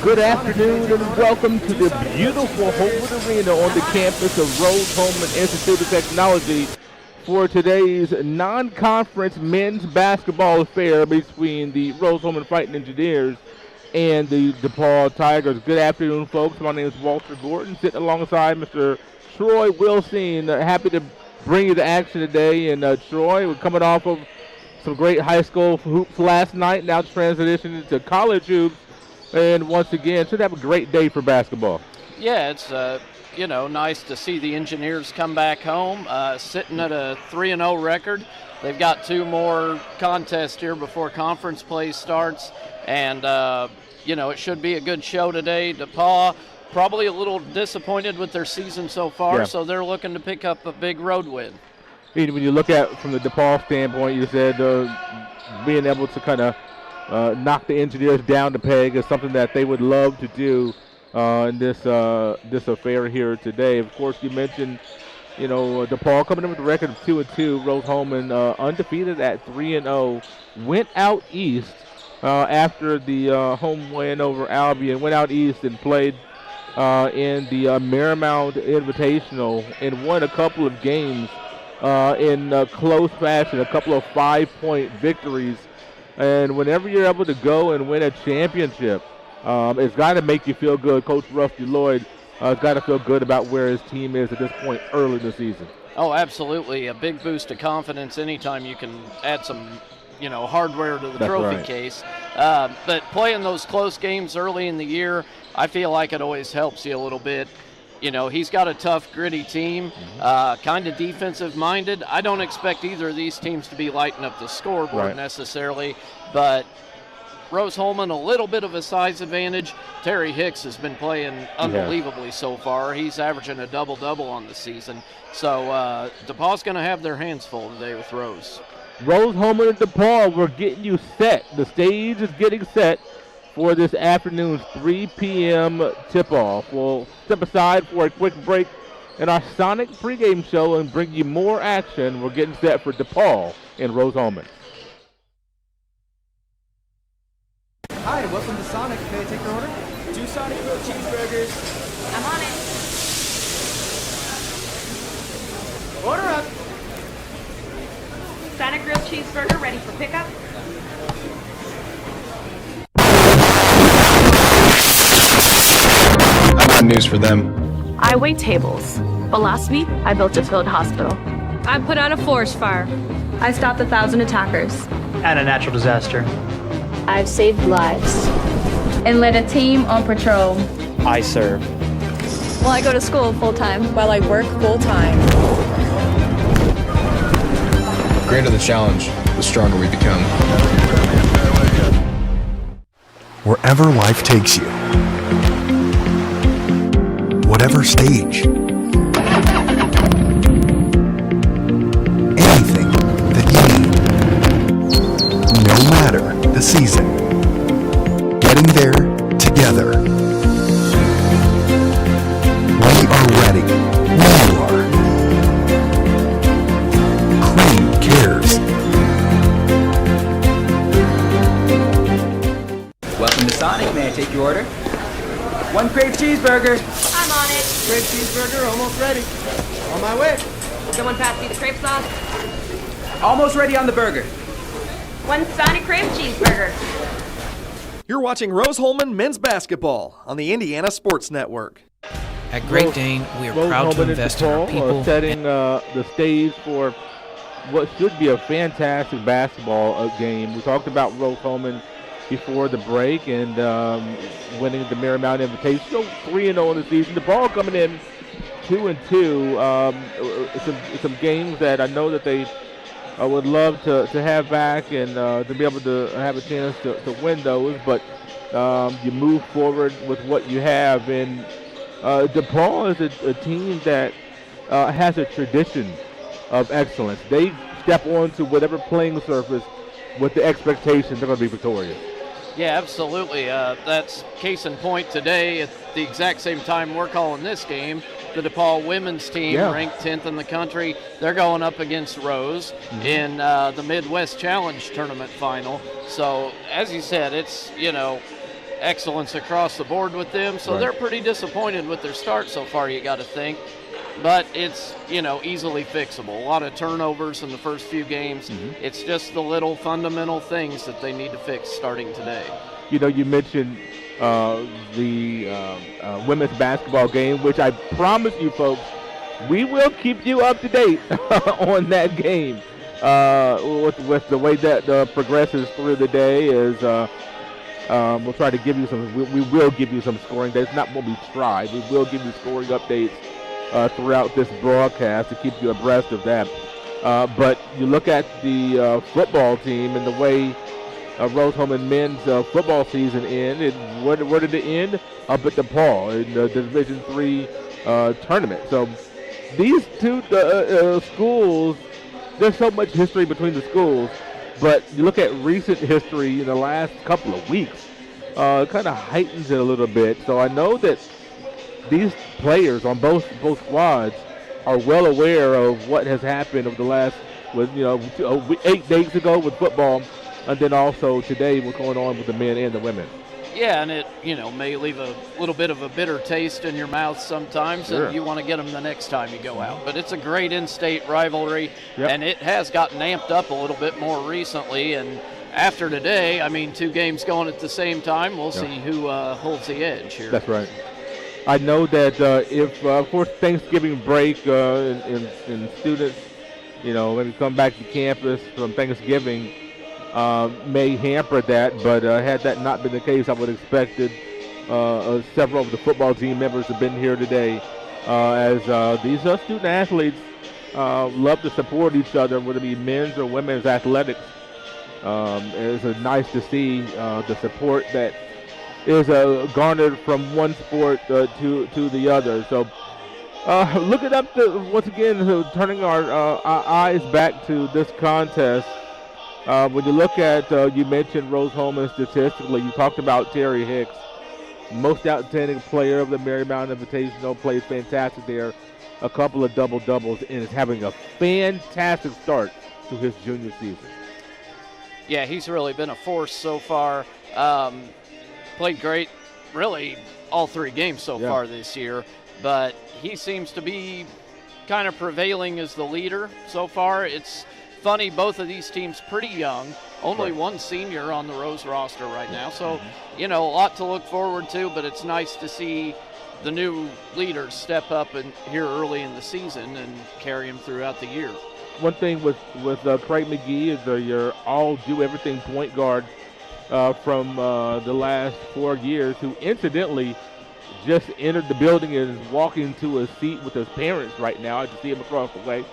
Good afternoon and welcome to the beautiful Holwood Arena on the campus of Rose-Hulman Institute of Technology for today's non-conference men's basketball affair between the Rose-Hulman Fighting Engineers and the DePauw Tigers. Good afternoon, folks. My name is Walter Gordon, sitting alongside Mr. Troy Wilson. Happy to bring you the action today. And Troy, we're coming off of some great high school hoops last night, now transitioning to college hoops. And once again, should have a great day for basketball. Yeah, it's nice to see the Engineers come back home, sitting at a 3-0 record. They've got 2 more contests here before conference play starts, and it should be a good show today. DePauw probably a little disappointed with their season so far, so they're looking to pick up a big road win. When you look at from the DePauw standpoint, you said being able to kind of knock the Engineers down the peg is something that they would love to do in this affair here today. Of course, you mentioned, DePauw coming in with a record of 2-2. Rose-Hulman undefeated at 3-0. Went out east after the home win over Albion. Went out east and played in the Marymount Invitational and won a couple of games in close fashion, a couple of 5-point victories. And whenever you're able to go and win a championship, it's got to make you feel good. Coach Rusty Lloyd has got to feel good about where his team is at this point early in the season. Oh, absolutely. A big boost of confidence anytime you can add some, hardware to the trophy case. But playing those close games early in the year, I feel like it always helps you a little bit. He's got a tough, gritty team, kind of defensive-minded. I don't expect either of these teams to be lighting up the scoreboard necessarily, but Rose-Hulman, a little bit of a size advantage. Terry Hicks has been playing unbelievably so far. He's averaging a double-double on the season. So DePauw's going to have their hands full today with Rose. Rose-Hulman and DePauw, we're getting you set. The stage is getting set for this afternoon's 3 p.m. tip-off. We'll step aside for a quick break in our Sonic pregame show and bring you more action. We're getting set for DePauw and Rose-Hulman. Hi, welcome to Sonic. Can I take your order? 2 Sonic grilled cheeseburgers. I'm on it. Order up. Sonic grilled cheeseburger ready for pickup. I got news for them. I wait tables, but last week I built a field hospital. I put out a forest fire. I stopped 1,000 attackers. And a natural disaster. I've saved lives. And led a team on patrol. I serve. Well, I go to school full-time. While I work full-time. The greater the challenge, the stronger we become. Wherever life takes you, whatever stage, anything that you need, no matter the season, getting there together. We are ready. You are. Clean cares. Welcome to Sonic. May I take your order? 1 crave cheeseburger. I'm on it. Crave cheeseburger, almost ready. On my way. Someone pass me the crepe sauce. Almost ready on the burger. 1 Sonic crave cheeseburger. You're watching Rose-Hulman men's basketball on the Indiana Sports Network. At Great Dane, we are proud to invest in our people. Setting the stage for what should be a fantastic basketball game. We talked about Rose-Hulman before the break and winning the Marymount Invitational, 3-0 in the season. The ball coming in 2-2. Some games that I know that they would love to have back and to be able to have a chance to win those, but you move forward with what you have. And DePauw is a team that has a tradition of excellence. They step onto whatever playing surface with the expectation they're going to be victorious. Yeah, absolutely. That's case in point today. At the exact same time we're calling this game, the DePauw women's team, ranked 10th in the country. They're going up against Rose in the Midwest Challenge tournament final. So, as you said, it's, excellence across the board with them. So they're pretty disappointed with their start so far, you got to think. But it's, easily fixable. A lot of turnovers in the first few games. It's just the little fundamental things that they need to fix starting today. You mentioned the women's basketball game, which I promise you folks, we will keep you up to date on that game. With the way that progresses through the day is we'll try to give you some, we will give you some scoring. That's not what we try. We will give you scoring updates throughout this broadcast to keep you abreast of that. But you look at the football team and the way Rose-Hulman men's football season ended. Where did it end? Up at DePauw in the Division III tournament. So these two schools, there's so much history between the schools, but you look at recent history in the last couple of weeks, it kind of heightens it a little bit. So I know that these players on both squads are well aware of what has happened over the last, 8 days ago with football, and then also today what's going on with the men and the women. Yeah, and it, may leave a little bit of a bitter taste in your mouth sometimes, and you want to get them the next time you go out. But it's a great in-state rivalry, and it has gotten amped up a little bit more recently. And after today, 2 games going at the same time, we'll see who holds the edge here. That's right. I know that if, for Thanksgiving break and students, when they come back to campus from Thanksgiving, may hamper that, but had that not been the case, I would have expected several of the football team members have been here today, as these student athletes love to support each other, whether it be men's or women's athletics. It's nice to see the support that is garnered from one sport to the other. So looking up once again, turning our eyes back to this contest. When you look at, you mentioned Rose-Hulman statistically, you talked about Terry Hicks, most outstanding player of the Marymount Invitational, plays fantastic there, a couple of double-doubles, and is having a fantastic start to his junior season. Yeah, he's really been a force so far. Played great, really, all 3 games so far this year, but he seems to be kind of prevailing as the leader so far. It's funny, both of these teams pretty young, only one senior on the Rose roster right now, so a lot to look forward to, but it's nice to see the new leaders step up here early in the season and carry them throughout the year. One thing with Craig McGee is your all-do-everything point guard from the last 4 years, who incidentally just entered the building and is walking to a seat with his parents right now. I can see him across the way,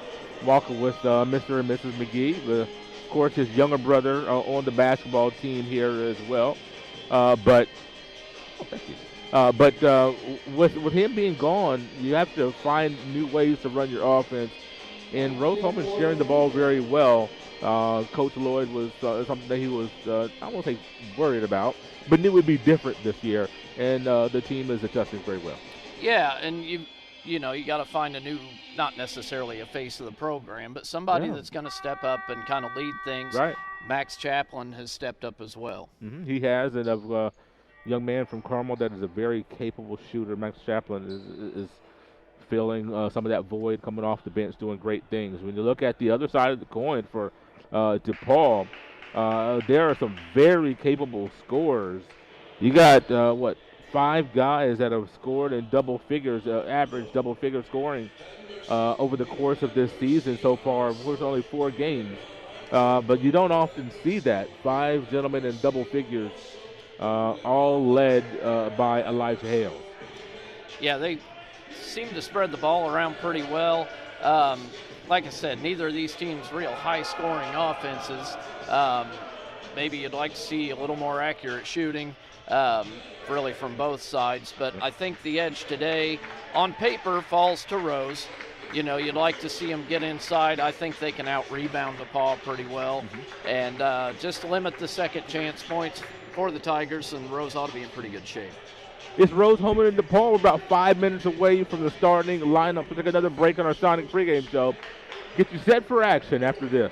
walking with Mr. and Mrs. McGee. Of course, his younger brother on the basketball team here as well. But with him being gone, you have to find new ways to run your offense. And Rose-Hulman sharing the ball very well. Coach Lloyd was something that he was, I won't say worried about, but knew it would be different this year. And the team is adjusting very well. Yeah, and you got to find a new, not necessarily a face of the program, but somebody that's going to step up and kind of lead things. Right. Max Chaplin has stepped up as well. He has, and a young man from Carmel that is a very capable shooter. Max Chaplin is filling some of that void, coming off the bench, doing great things. When you look at the other side of the coin for DePauw, there are some very capable scorers. You got, 5 guys that have scored in double figures, average double-figure scoring over the course of this season so far. Of course, only 4 games. But you don't often see that. 5 gentlemen in double figures, all led by Elijah Hales. Yeah, they seem to spread the ball around pretty well. Like I said, neither of these teams real high-scoring offenses. Maybe you'd like to see a little more accurate shooting, really from both sides. But I think the edge today, on paper, falls to Rose. You'd like to see them get inside. I think they can out-rebound DePauw pretty well. And just limit the second chance points for the Tigers, and Rose ought to be in pretty good shape. It's Rose-Hulman and DePauw. We're about 5 minutes away from the starting lineup. We'll take another break on our Sonic pregame show. Get you set for action after this.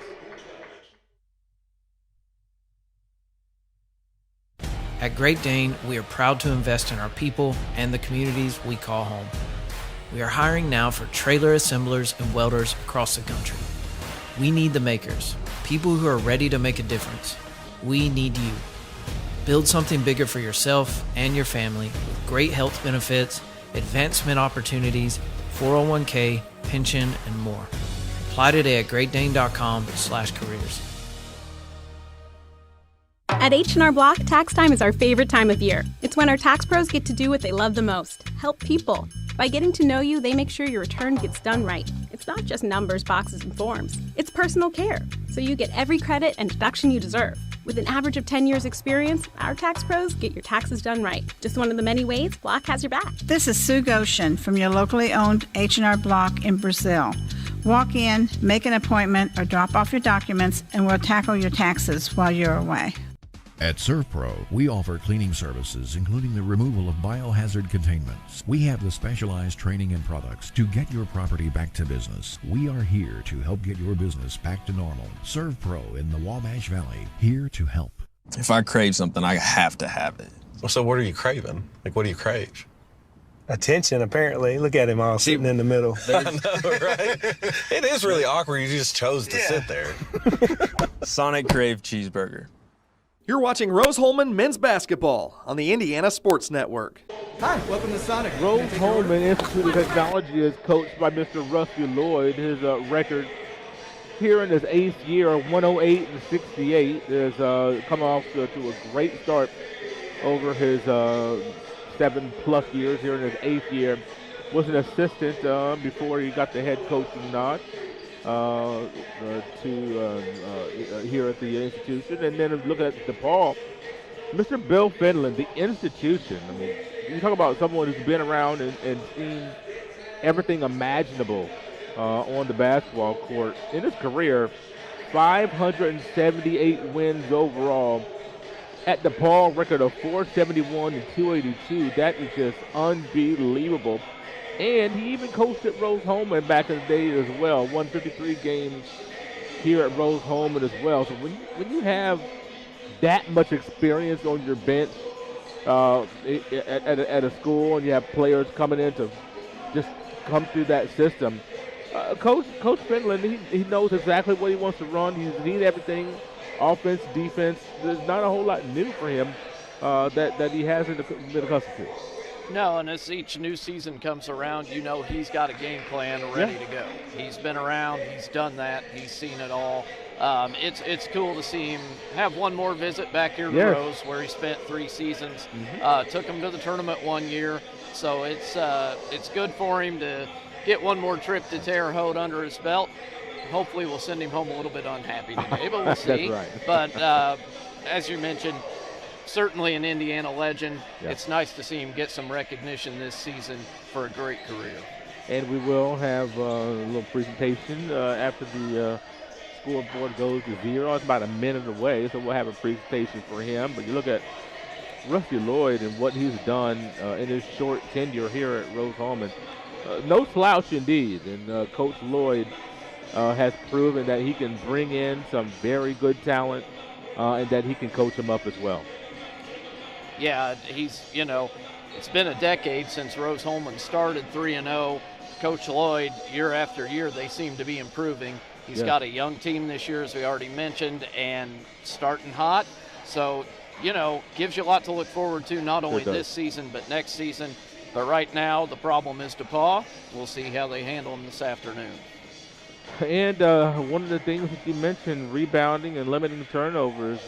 At Great Dane, we are proud to invest in our people and the communities we call home. We are hiring now for trailer assemblers and welders across the country. We need the makers, people who are ready to make a difference. We need you. Build something bigger for yourself and your family with great health benefits, advancement opportunities, 401k, pension, and more. Apply today at greatdane.com/careers. At H&R Block, tax time is our favorite time of year. It's when our tax pros get to do what they love the most, help people. By getting to know you, they make sure your return gets done right. It's not just numbers, boxes, and forms. It's personal care, so you get every credit and deduction you deserve. With an average of 10 years experience, our tax pros get your taxes done right. Just one of the many ways Block has your back. This is Sue Goshen from your locally owned H&R Block in Brazil. Walk in, make an appointment, or drop off your documents, and we'll tackle your taxes while you're away. At ServPro, we offer cleaning services, including the removal of biohazard containments. We have the specialized training and products to get your property back to business. We are here to help get your business back to normal. ServPro in the Wabash Valley, here to help. If I crave something, I have to have it. Well, so what are you craving? Like, what do you crave? Attention, apparently. Look at him all sitting in the middle. I know, right? It is really awkward. You just chose to sit there. Sonic Crave Cheeseburger. You're watching Rose-Hulman Men's Basketball on the Indiana Sports Network. Hi, welcome to Sonic. Rose-Hulman Institute of Technology is coached by Mr. Rusty Lloyd. His record here in his 8th year, 108-68, is coming off to a great start over his 7+ years here in his 8th year. Was an assistant before he got the head coaching nod. Here at the institution. And then look at DePauw, Mr. Bill Finland, the institution. I mean, you talk about someone who's been around and seen everything imaginable on the basketball court. In his career, 578 wins overall. At DePauw, record of 471 and 282. That is just unbelievable. And he even coached at Rose-Hulman back in the day as well. Won 53 games here at Rose-Hulman as well. So when you have that much experience on your bench at a school, and you have players coming in to just come through that system, Coach Finland, he knows exactly what he wants to run. He's seen everything, offense, defense. There's not a whole lot new for him that he hasn't been accustomed to. No, and as each new season comes around, you know he's got a game plan ready to go. He's been around, he's done that, he's seen it all. It's cool to see him have one more visit back here to Rose, where he spent 3 seasons. Took him to the tournament 1 year, so it's good for him to get one more trip to Terre Haute under his belt. Hopefully we'll send him home a little bit unhappy today, but we'll see. That's right. But as you mentioned, certainly an Indiana legend. Yeah. It's nice to see him get some recognition this season for a great career. And we will have a little presentation after the scoreboard goes to 0. It's about a minute away, so we'll have a presentation for him. But you look at Rusty Lloyd and what he's done in his short tenure here at Rose-Hulman. No slouch indeed. And Coach Lloyd has proven that he can bring in some very good talent and that he can coach them up as well. Yeah, it's been a decade since Rose-Hulman started 3-0. Coach Lloyd, year after year, they seem to be improving. He's got a young team this year, as we already mentioned, and starting hot. So, gives you a lot to look forward to, not only this season, but next season. But right now, the problem is DePauw. We'll see how they handle them this afternoon. And one of the things that you mentioned, rebounding and limiting turnovers,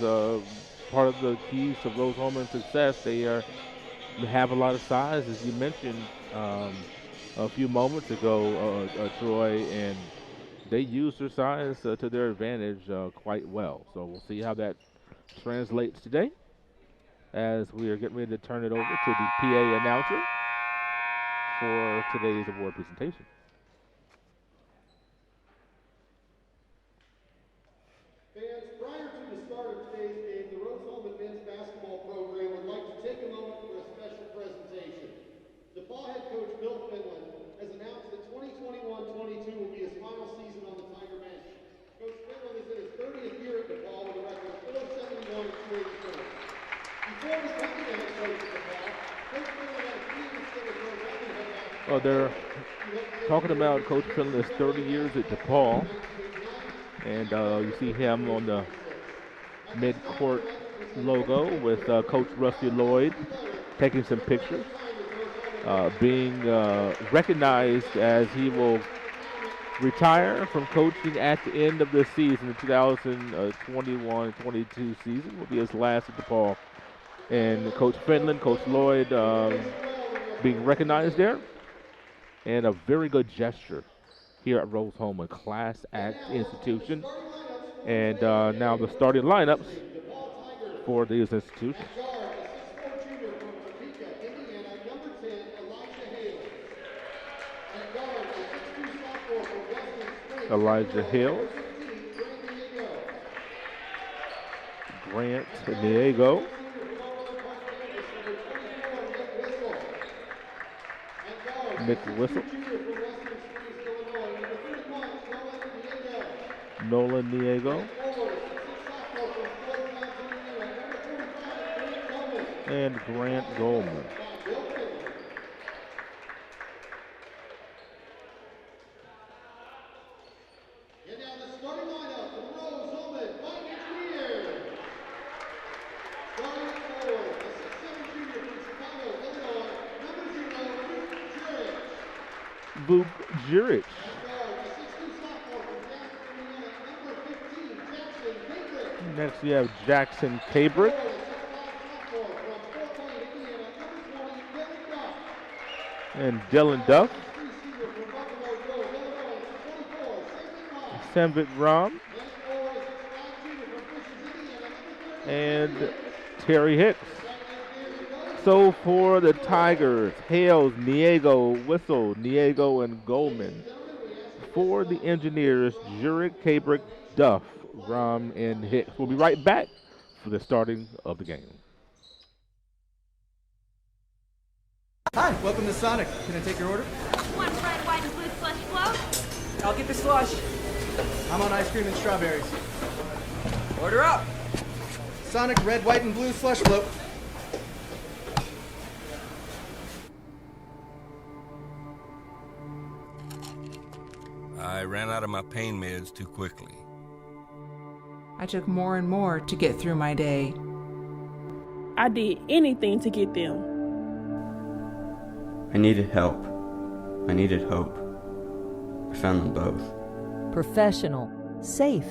part of the keys to Rose-Hulman's success. They have a lot of size, as you mentioned a few moments ago, Troy, and they use their size to their advantage quite well. So we'll see how that translates today as we are getting ready to turn it over to the PA announcer for today's award presentation. Fans, prior to the start of today's game, the Rose-Hulman men's basketball program would like to take a moment for a special presentation. Well, they're talking about Coach Finland's 30 years at DePauw. And you see him on the mid-court logo with Coach Rusty Lloyd taking some pictures, being recognized as he will retire from coaching at the end of the season. The 2021-22 season will be his last at DePauw. And Coach Finland, Coach Lloyd being recognized there. And a very good gesture here at Rose-Hulman, Class Act institution. And now the starting lineups for these institutions. Elijah Hill, Grant Diego, Nick Whistle, Nolan Diego, and Grant Goldman. Vuk Juric. Next we have Jackson Cabrick. And Dylan Duff. Samvit Ram. And Terry Hicks. So for the Tigers, Hales, Niego, Whistle, Niego, and Goldman. For the Engineers, Juric, Cabrick, Duff, Ram, and Hicks. We'll be right back for the starting of the game. Hi, welcome to Sonic. Can I take your order? One red, white, and blue slush float. I'll get the slush. I'm on ice cream and strawberries. Order up. Sonic red, white, and blue slush float. I ran out of my pain meds too quickly. I took more and more to get through my day. I did anything to get them. I needed help. I needed hope. I found them both. Professional, safe,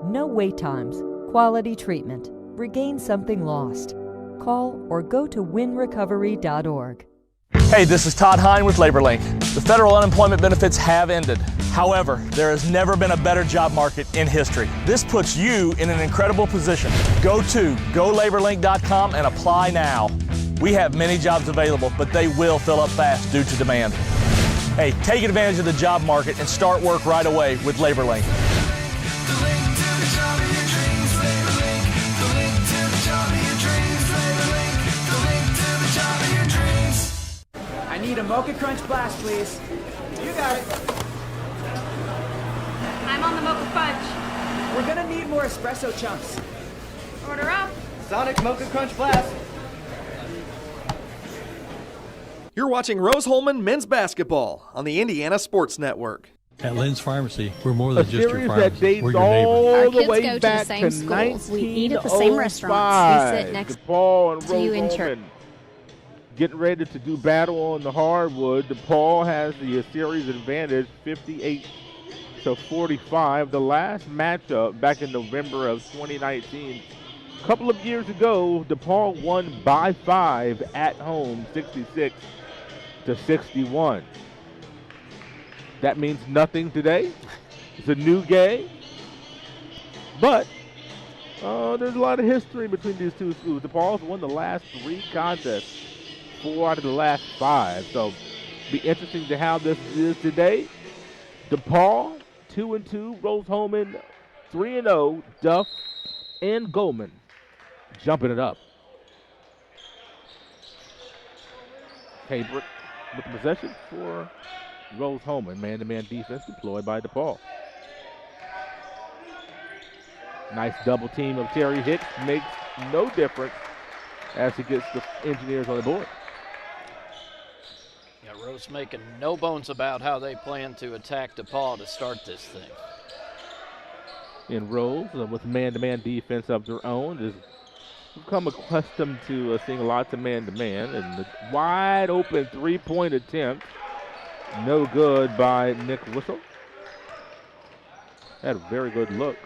no wait times, quality treatment. Regain something lost. Call or go to winrecovery.org. Hey, this is Todd Hine with LaborLink. The federal unemployment benefits have ended. However, there has never been a better job market in history. This puts you in an incredible position. Go to golaborlink.com and apply now. We have many jobs available, but they will fill up fast due to demand. Hey, take advantage of the job market and start work right away with LaborLink. I need a Mocha Crunch Blast, please. You got it. I'm on the Mocha Fudge. We're gonna need more espresso chunks. Order up. Sonic Mocha Crunch Blast. You're watching Rose-Hulman men's basketball on the Indiana Sports Network. At Lynn's Pharmacy, we're more than just your series pharmacy. that dates We're your neighbor. all Our the kids way go to back the same to schools. We eat at the same restaurants. We sit next DePauw and to you in church. Rose-Hulman getting ready to do battle on the hardwood. DePauw has the series advantage, 58-45. The last matchup back in November of 2019. A couple of years ago, DePauw won by 5 at home, 66-61. That means nothing today. It's a new game. But there's a lot of history between these two schools. DePauw's won the last 3 contests, 4 out of the last 5. So be interesting to how this is today. DePauw 2-2, Rose-Hulman 3-0, Duff and Goldman jumping it up. Cabrick with the possession for Rose-Hulman. Man-to-man defense deployed by DePauw. Nice double team of Terry Hicks makes no difference as he gets the Engineers on the board. Yeah, Rose making no bones about how they plan to attack DePauw to start this thing. In Rose, with man-to-man defense of their own, has become accustomed to seeing lots of man-to-man, and the wide open three-point attempt, no good by Nick Whistle. Had a very good look.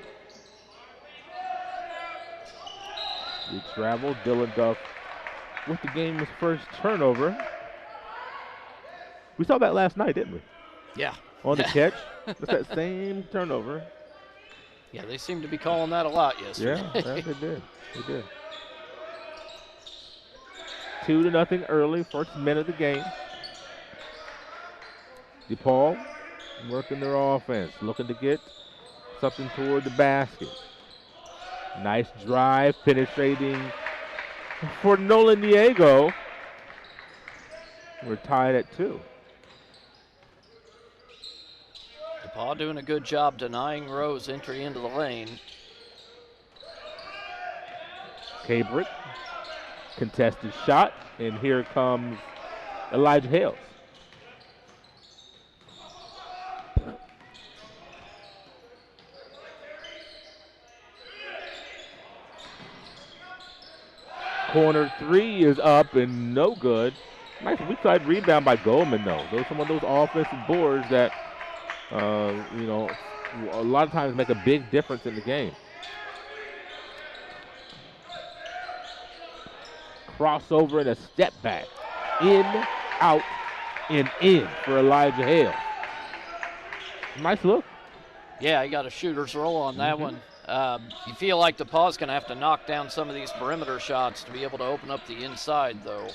We travel. Dylan Duff with the game's first turnover. We saw that last night, didn't we? Yeah. On the catch. It's that same turnover. Yeah, they seem to be calling that a lot yesterday. Yeah, they did. They did. 2-0 early, first minute of the game. DePauw working their offense, looking to get something toward the basket. Nice drive, penetrating for Nolan Diego. We're tied at 2. DePauw doing a good job denying Rose entry into the lane. Cabrick, contested shot, and here comes Elijah Hales. Corner three is up and no good. Nice weak side rebound by Goldman, though. Those are some of those offensive boards that, a lot of times make a big difference in the game. Crossover and a step back. In, out, and in for Elijah Hale. Nice look. Yeah, he got a shooter's roll on that one. You feel like DePauw's going to have to knock down some of these perimeter shots to be able to open up the inside, though.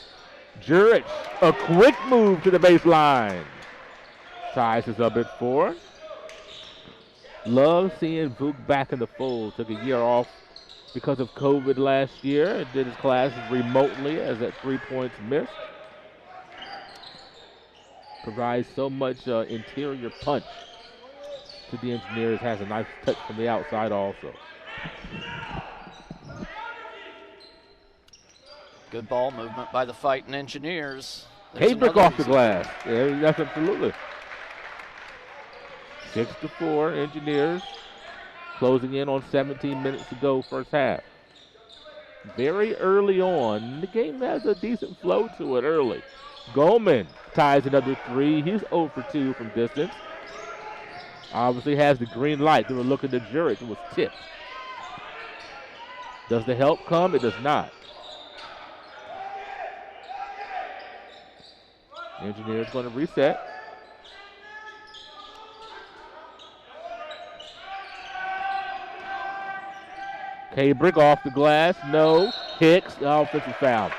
Jurich, a quick move to the baseline. Ties us up at 4. Love seeing Vuk back in the fold. Took a year off because of COVID last year and did his classes remotely as that 3 points missed. Provides so much interior punch to the Engineers. Has a nice touch from the outside also. Good ball movement by the Fighting Engineers. Cabrick off the glass. Yeah, that's absolutely. 6-4 Engineers. Closing in on 17 minutes to go first half. Very early on. The game has a decent flow to it early. Goldman ties another 3. He's 0 for 2 from distance. Obviously has the green light. They were looking to Jurich. It was tipped. Does the help come? It does not. Engineers going to reset. Cabrick off the glass. No. Hicks. Offensive foul.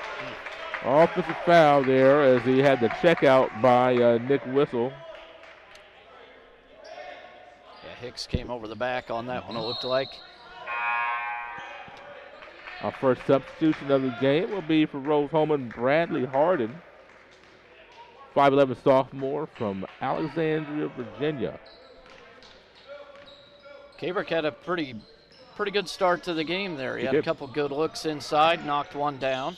Offensive foul there as he had the checkout by Nick Whistle. Yeah, Hicks came over the back on that one, it looked like. Our first substitution of the game will be for Rose-Hulman Bradley Harden. 5'11" sophomore from Alexandria, Virginia. Cabrick had a pretty good start to the game there. He had did. a couple good looks inside, knocked one down.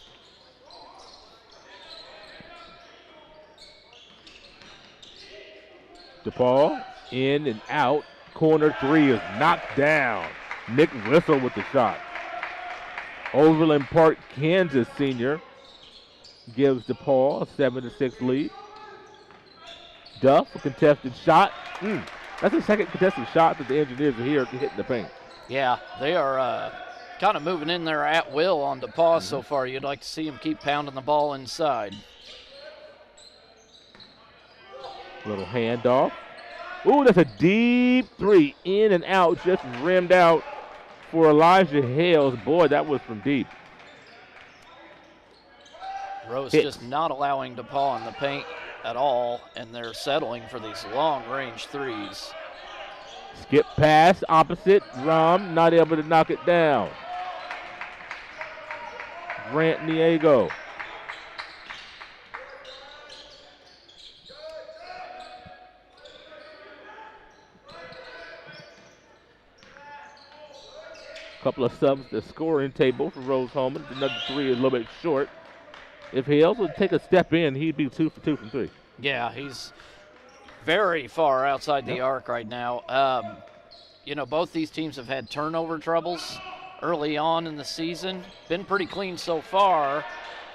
DePauw in and out. Corner 3 is knocked down. Nick Whistle with the shot. Overland Park, Kansas senior gives DePauw a 7-6 lead. Duff, a contested shot. That's the second contested shot that the Engineers are here hitting the paint. Yeah, they are kind of moving in there at will on DePauw so far. You'd like to see them keep pounding the ball inside. Little handoff. Ooh, that's a deep 3. In and out, just rimmed out for Elijah Hales. Boy, that was from deep. Rose just not allowing DePauw in the paint at all, and they're settling for these long-range threes. Skip pass, opposite. Rom not able to knock it down. Grant Diego. Couple of subs to the scoring table for Rose-Hulman. Another three is a little bit short. If Hales would take a step in, he'd be 2 for 2 from three. Yeah, he's very far outside the arc right now. Both these teams have had turnover troubles early on in the season. Been pretty clean so far.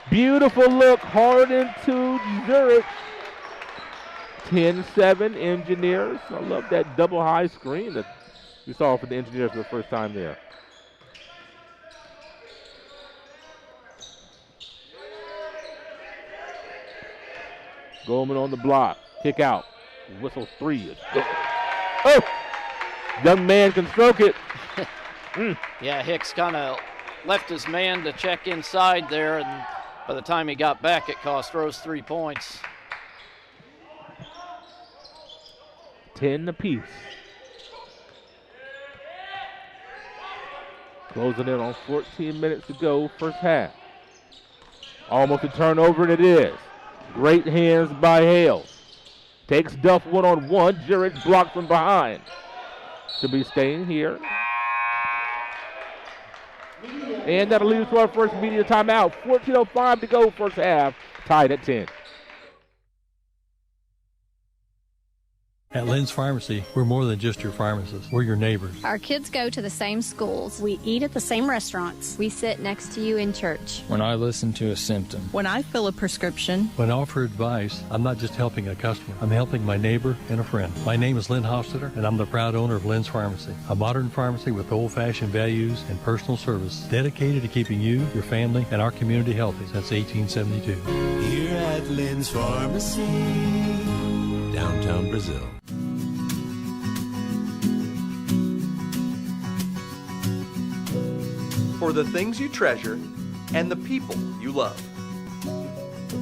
Beautiful look, Harden to Zurich. 10-7 Engineers. I love that double high screen that we saw for the Engineers for the first time there. Goldman on the block. Kick out. Whistle three. Oh! Young man can stroke it. Yeah, Hicks kind of left his man to check inside there, and by the time he got back, it cost Rose 3 points. 10 apiece. Closing in on 14 minutes to go, first half. Almost a turnover, and it is. Great hands by Hales. Takes Duff one-on-one. Jurich blocked from behind. Should be staying here. And that'll lead us to our first media timeout. 14:05 to go, first half. Tied at 10. At Lynn's Pharmacy, we're more than just your pharmacist. We're your neighbors. Our kids go to the same schools. We eat at the same restaurants. We sit next to you in church. When I listen to a symptom. When I fill a prescription. When I offer advice, I'm not just helping a customer. I'm helping my neighbor and a friend. My name is Lynn Hofstetter, and I'm the proud owner of Lynn's Pharmacy, a modern pharmacy with old-fashioned values and personal service dedicated to keeping you, your family, and our community healthy since 1872. Here at Lynn's Pharmacy, downtown Brazil. For the things you treasure and the people you love.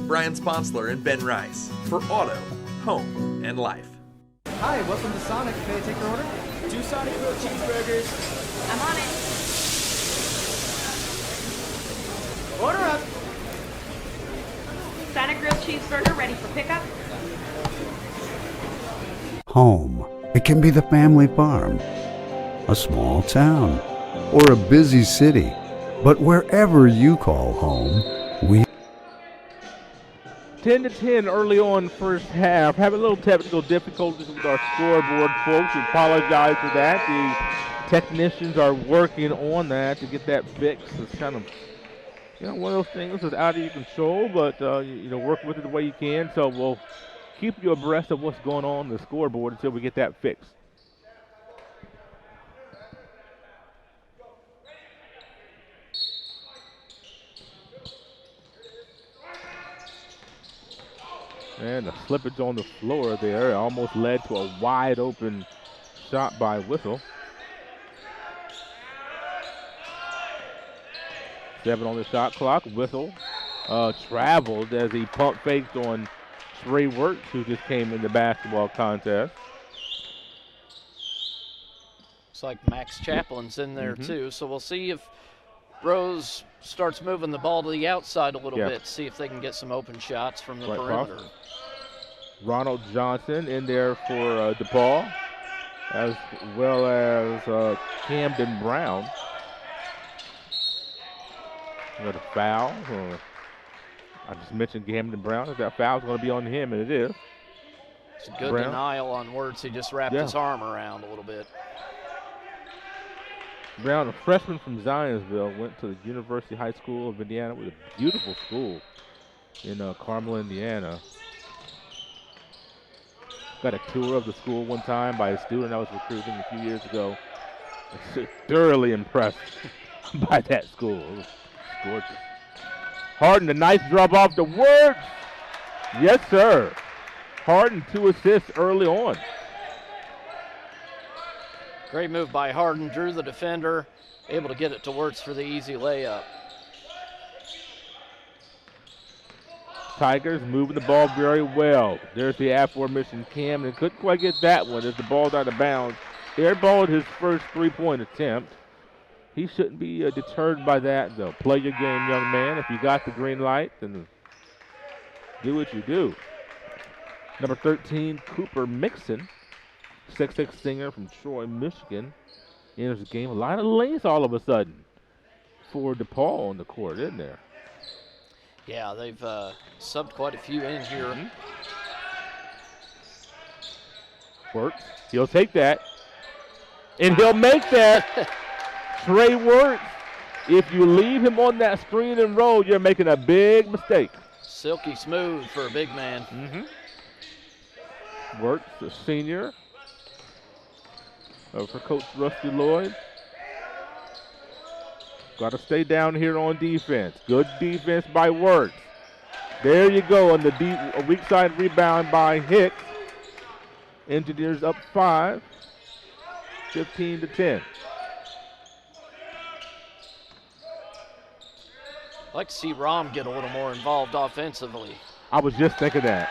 Brian Sponsler and Ben Rice for auto, home, and life. Hi, welcome to Sonic. May I take your order? 2 Sonic grilled cheeseburgers. I'm on it. Order up. Sonic grilled cheeseburger ready for pickup. Home. It can be the family farm, a small town, or a busy city. But wherever you call home, we 10-10 early on first half. Having a little technical difficulties with our scoreboard, folks. We apologize for that. The technicians are working on that to get that fixed. It's kind of, one of those things that's out of your control, but, work with it the way you can. So we'll keep you abreast of what's going on the scoreboard until we get that fixed. And the slippage on the floor there almost led to a wide open shot by Whistle. 7 on the shot clock. Whistle traveled as he pump faked on Trey Wirtz, who just came in the basketball contest. Looks like Max Chaplin's in there too, so we'll see if Rose starts moving the ball to the outside a little bit, see if they can get some open shots from the perimeter. Ronald Johnson in there for DePauw, as well as Camden Brown. Got a foul. I just mentioned Camden Brown. If that foul's going to be on him, and it is. It's a good denial on Wirtz. He just wrapped his arm around a little bit. Brown, a freshman from Zionsville, went to the University High School of Indiana, with a beautiful school in Carmel, Indiana. Got a tour of the school one time by a student I was recruiting a few years ago. Thoroughly impressed by that school. It was gorgeous. Harden, a nice drop off to Wirtz. Yes, sir. Harden, 2 assists early on. Great move by Harden, drew the defender, able to get it to Wirtz for the easy layup. Tigers moving the ball very well. There's the aforementioned Cam, and couldn't quite get that one as the ball's out of bounds. Airballed his first 3-point attempt. He shouldn't be deterred by that, though. Play your game, young man. If you got the green light, then do what you do. Number 13, Cooper Mixon, 6'6" singer from Troy, Michigan. enters the game. A lot of length all of a sudden for DePauw on the court, isn't there? Yeah, they've subbed quite a few in here. Works. He'll take that. And he'll make that. Trey Works. If you leave him on that screen and roll, you're making a big mistake. Silky smooth for a big man. Works, a senior. For Coach Rusty Lloyd. Got to stay down here on defense. Good defense by Works. There you go on the weak side rebound by Hicks. Engineers up 5, 15-10. I'd like to see Rom get a little more involved offensively. I was just thinking that.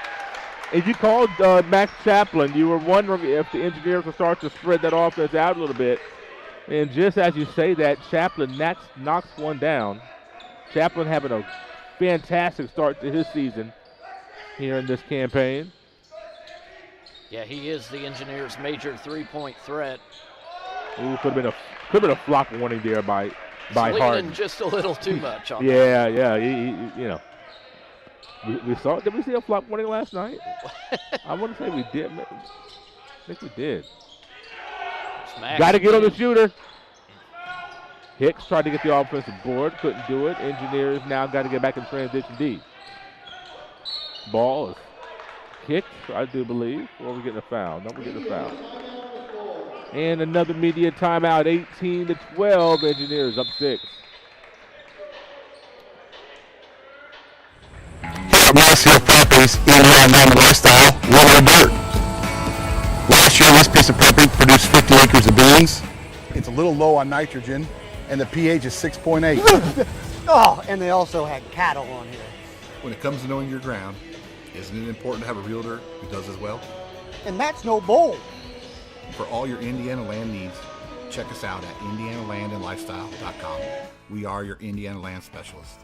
And you called Max Chaplin. You were wondering if the Engineers would start to spread that offense out a little bit. And just as you say that, Chaplin knocks one down. Chaplin having a fantastic start to his season here in this campaign. Yeah, he is the Engineers' major three-point threat. Ooh, could have been a flop warning there by Harden. Just a little too much on that. Yeah. You know, we saw. Did we see a flop warning last night? I want to say we did. I think we did. Got to get on the shooter. Hicks tried to get the offensive board, couldn't do it. Engineers now got to get back in transition D. Ball is kicked, I do believe. Or are we getting a foul? No, we're getting a foul. And another media timeout, 18-12. Engineers up 6. Here Properties in and lifestyle, Water Dirt. Last year, this piece of property produced 50 acres of beans. It's a little low on nitrogen, and the pH is 6.8. Oh, and they also had cattle on here. When it comes to knowing your ground, isn't it important to have a realtor who does as well? And that's no bull. For all your Indiana land needs, check us out at indianalandandlifestyle.com. We are your Indiana land specialist.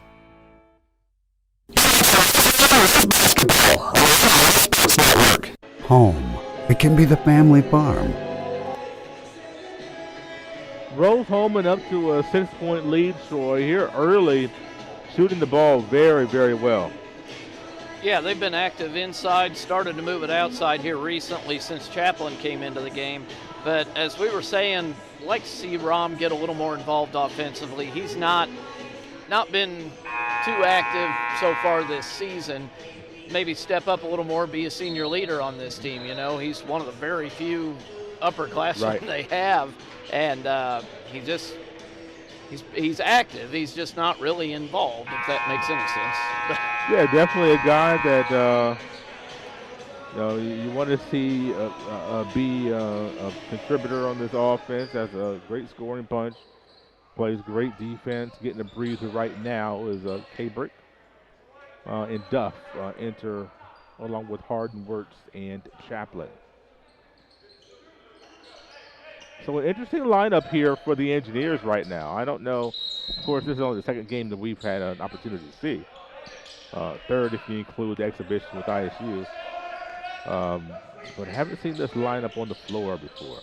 Home. It can be the family farm. Rose-Hulman up to a 6-point lead, Troy, here early, shooting the ball very, very well. Yeah, they've been active inside, started to move it outside here recently since Chaplin came into the game. But as we were saying, I'd like to see Rom get a little more involved offensively. He's not been too active so far this season. Maybe step up a little more, be a senior leader on this team. You know, he's one of the very few upperclassmen they have, and he's active. He's just not really involved, if that makes any sense. Yeah, definitely a guy that you want to see be a contributor on this offense. Has a great scoring punch, plays great defense. Getting a breather right now is K-Brick and Duff enter along with Harden, Wirtz, and Chaplin. So an interesting lineup here for the Engineers right now. I don't know. Of course, this is only the second game that we've had an opportunity to see. Third if you include the exhibition with ISU. But I haven't seen this lineup on the floor before.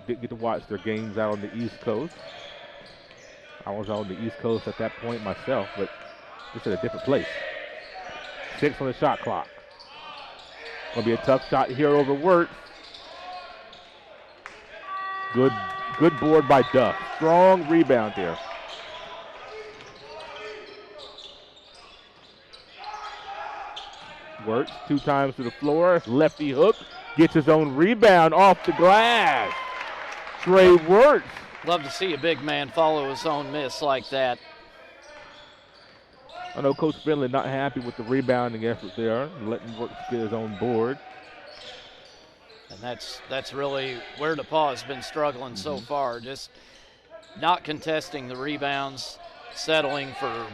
Didn't get to watch their games out on the East Coast. I was on the East Coast at that point myself, but just at a different place. 6 on the shot clock. Gonna be a tough shot here over Wirtz. Good board by Duff. Strong rebound here. Wirtz 2 times to the floor. Lefty hook. Gets his own rebound off the glass. Trey Wirtz. Love to see a big man follow his own miss like that. I know Coach Finley not happy with the rebounding effort there. Letting Wirtz get his own board. And that's really where DePauw has been struggling so far. Just not contesting the rebounds, settling for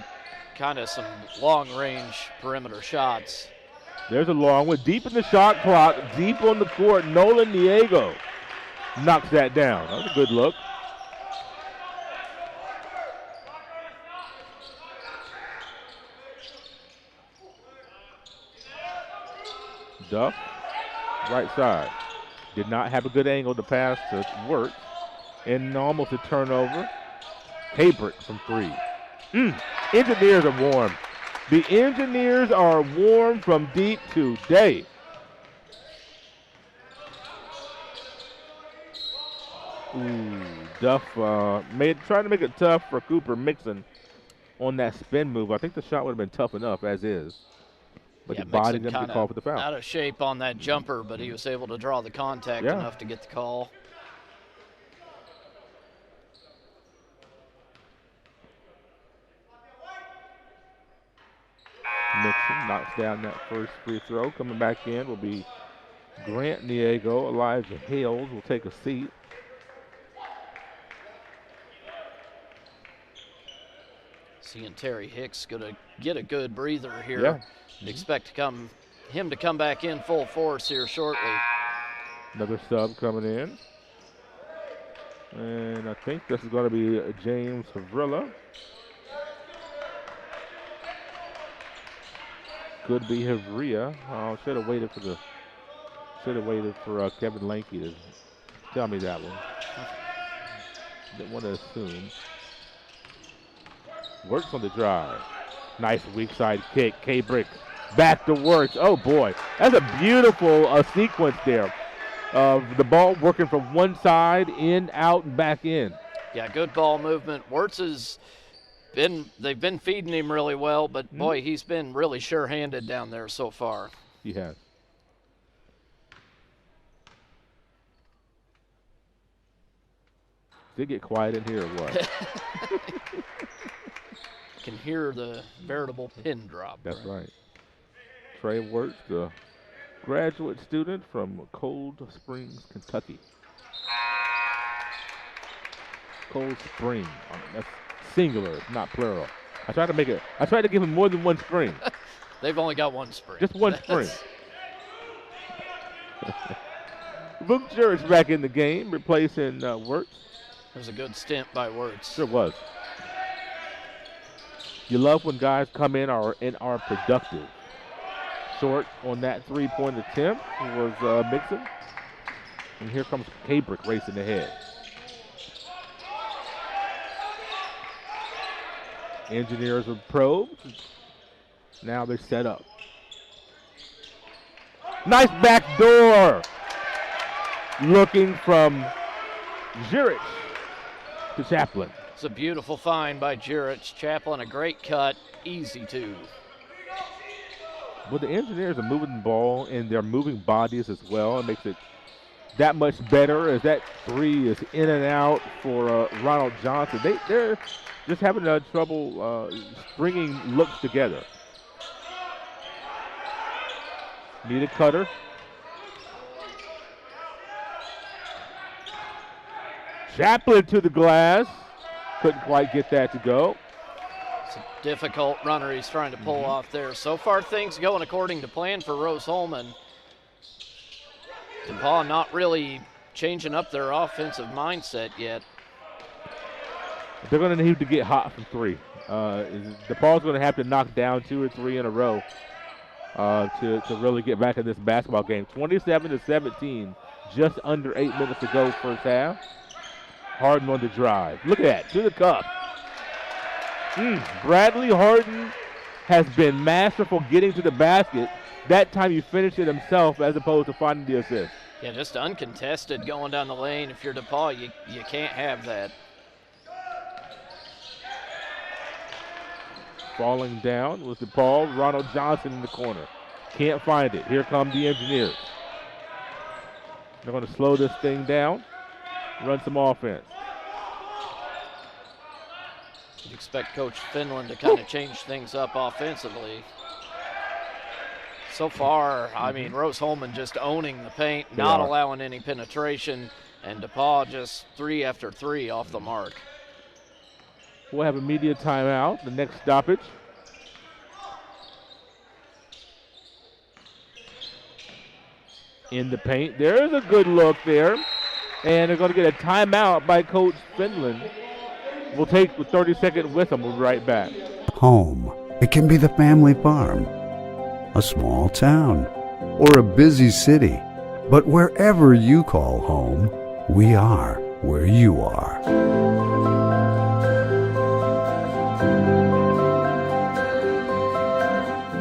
kind of some long-range perimeter shots. There's a long one. Deep in the shot clock, deep on the court. Nolan Diego knocks that down. That was a good look. Duff, right side. Did not have a good angle to pass to Wirtz. And almost a turnover. Haybrick from 3. Engineers are warm. The Engineers are warm from deep today. Duff tried to make it tough for Cooper Mixon on that spin move. I think the shot would have been tough enough as is. But he bodied him to call for the foul. Out of shape on that jumper, but he was able to draw the contact enough to get the call. Mixon knocks down that first free throw. Coming back in will be Grant Niego. Elijah Hales will take a seat. Seeing Terry Hicks going to get a good breather here. Yeah. Expect him to come back in full force here shortly. Another sub coming in. And I think this is going to be James Havrilla. Could be Havria. Oh, should have waited for Kevin Lanky to tell me that one. Didn't want to assume. Works on the drive. Nice weak side kick. K-Brick back to Wirtz. Oh boy, that's a beautiful sequence there. The ball working from one side, in, out, and back in. Yeah, good ball movement. Wirtz they've been feeding him really well, but boy, he's been really sure-handed down there so far. He has. Did it get quiet in here or what? Can hear the veritable pin drop. That's right. Trey Wirtz, the graduate student from Cold Springs, Kentucky. Cold Spring. That's singular, not plural. I tried to give him more than one spring. They've only got one spring. Just one spring. Luke Jurich back in the game, replacing Wirtz. It was a good stint by Wirtz. Sure was. You love when guys come in and are productive. Short on that three-point attempt was Mixon. And here comes Haybrick racing ahead. Engineers are probed. Now they're set up. Nice back door. Looking from Jurich to Chaplin. It's a beautiful find by Jurich. Chaplin, a great cut, easy two. Well, the Engineers are moving the ball, and they're moving bodies as well. It makes it that much better as that three is in and out for Ronald Johnson. They're just having trouble stringing looks together. Need a cutter. Chaplin to the glass. Couldn't quite get that to go. It's a difficult runner he's trying to pull off there. So far, things going according to plan for Rose-Hulman. DePauw not really changing up their offensive mindset yet. They're going to need to get hot from three. DePauw's going to have to knock down 2 or 3 in a row to really get back in this basketball game. 27-17, just under 8 minutes to go first half. Harden on the drive. Look at that, to the cup. Bradley Harden has been masterful getting to the basket. That time he finished it himself as opposed to finding the assist. Yeah, just uncontested going down the lane. If you're DePauw, you can't have that. Falling down was DePauw. Ronald Johnson in the corner. Can't find it. Here come the Engineers. They're going to slow this thing down, run some offense. You'd expect Coach Finland to kind of change things up offensively. So far, I mean, Rose-Hulman just owning the paint, not allowing any penetration, and DePauw just 3 after 3 off the mark. We'll have a media timeout, the next stoppage. In the paint, there's a good look there. And they're going to get a timeout by Coach Finland. We'll take the 30-second with them. We'll be right back. Home. It can be the family farm, a small town, or a busy city. But wherever you call home, we are where you are.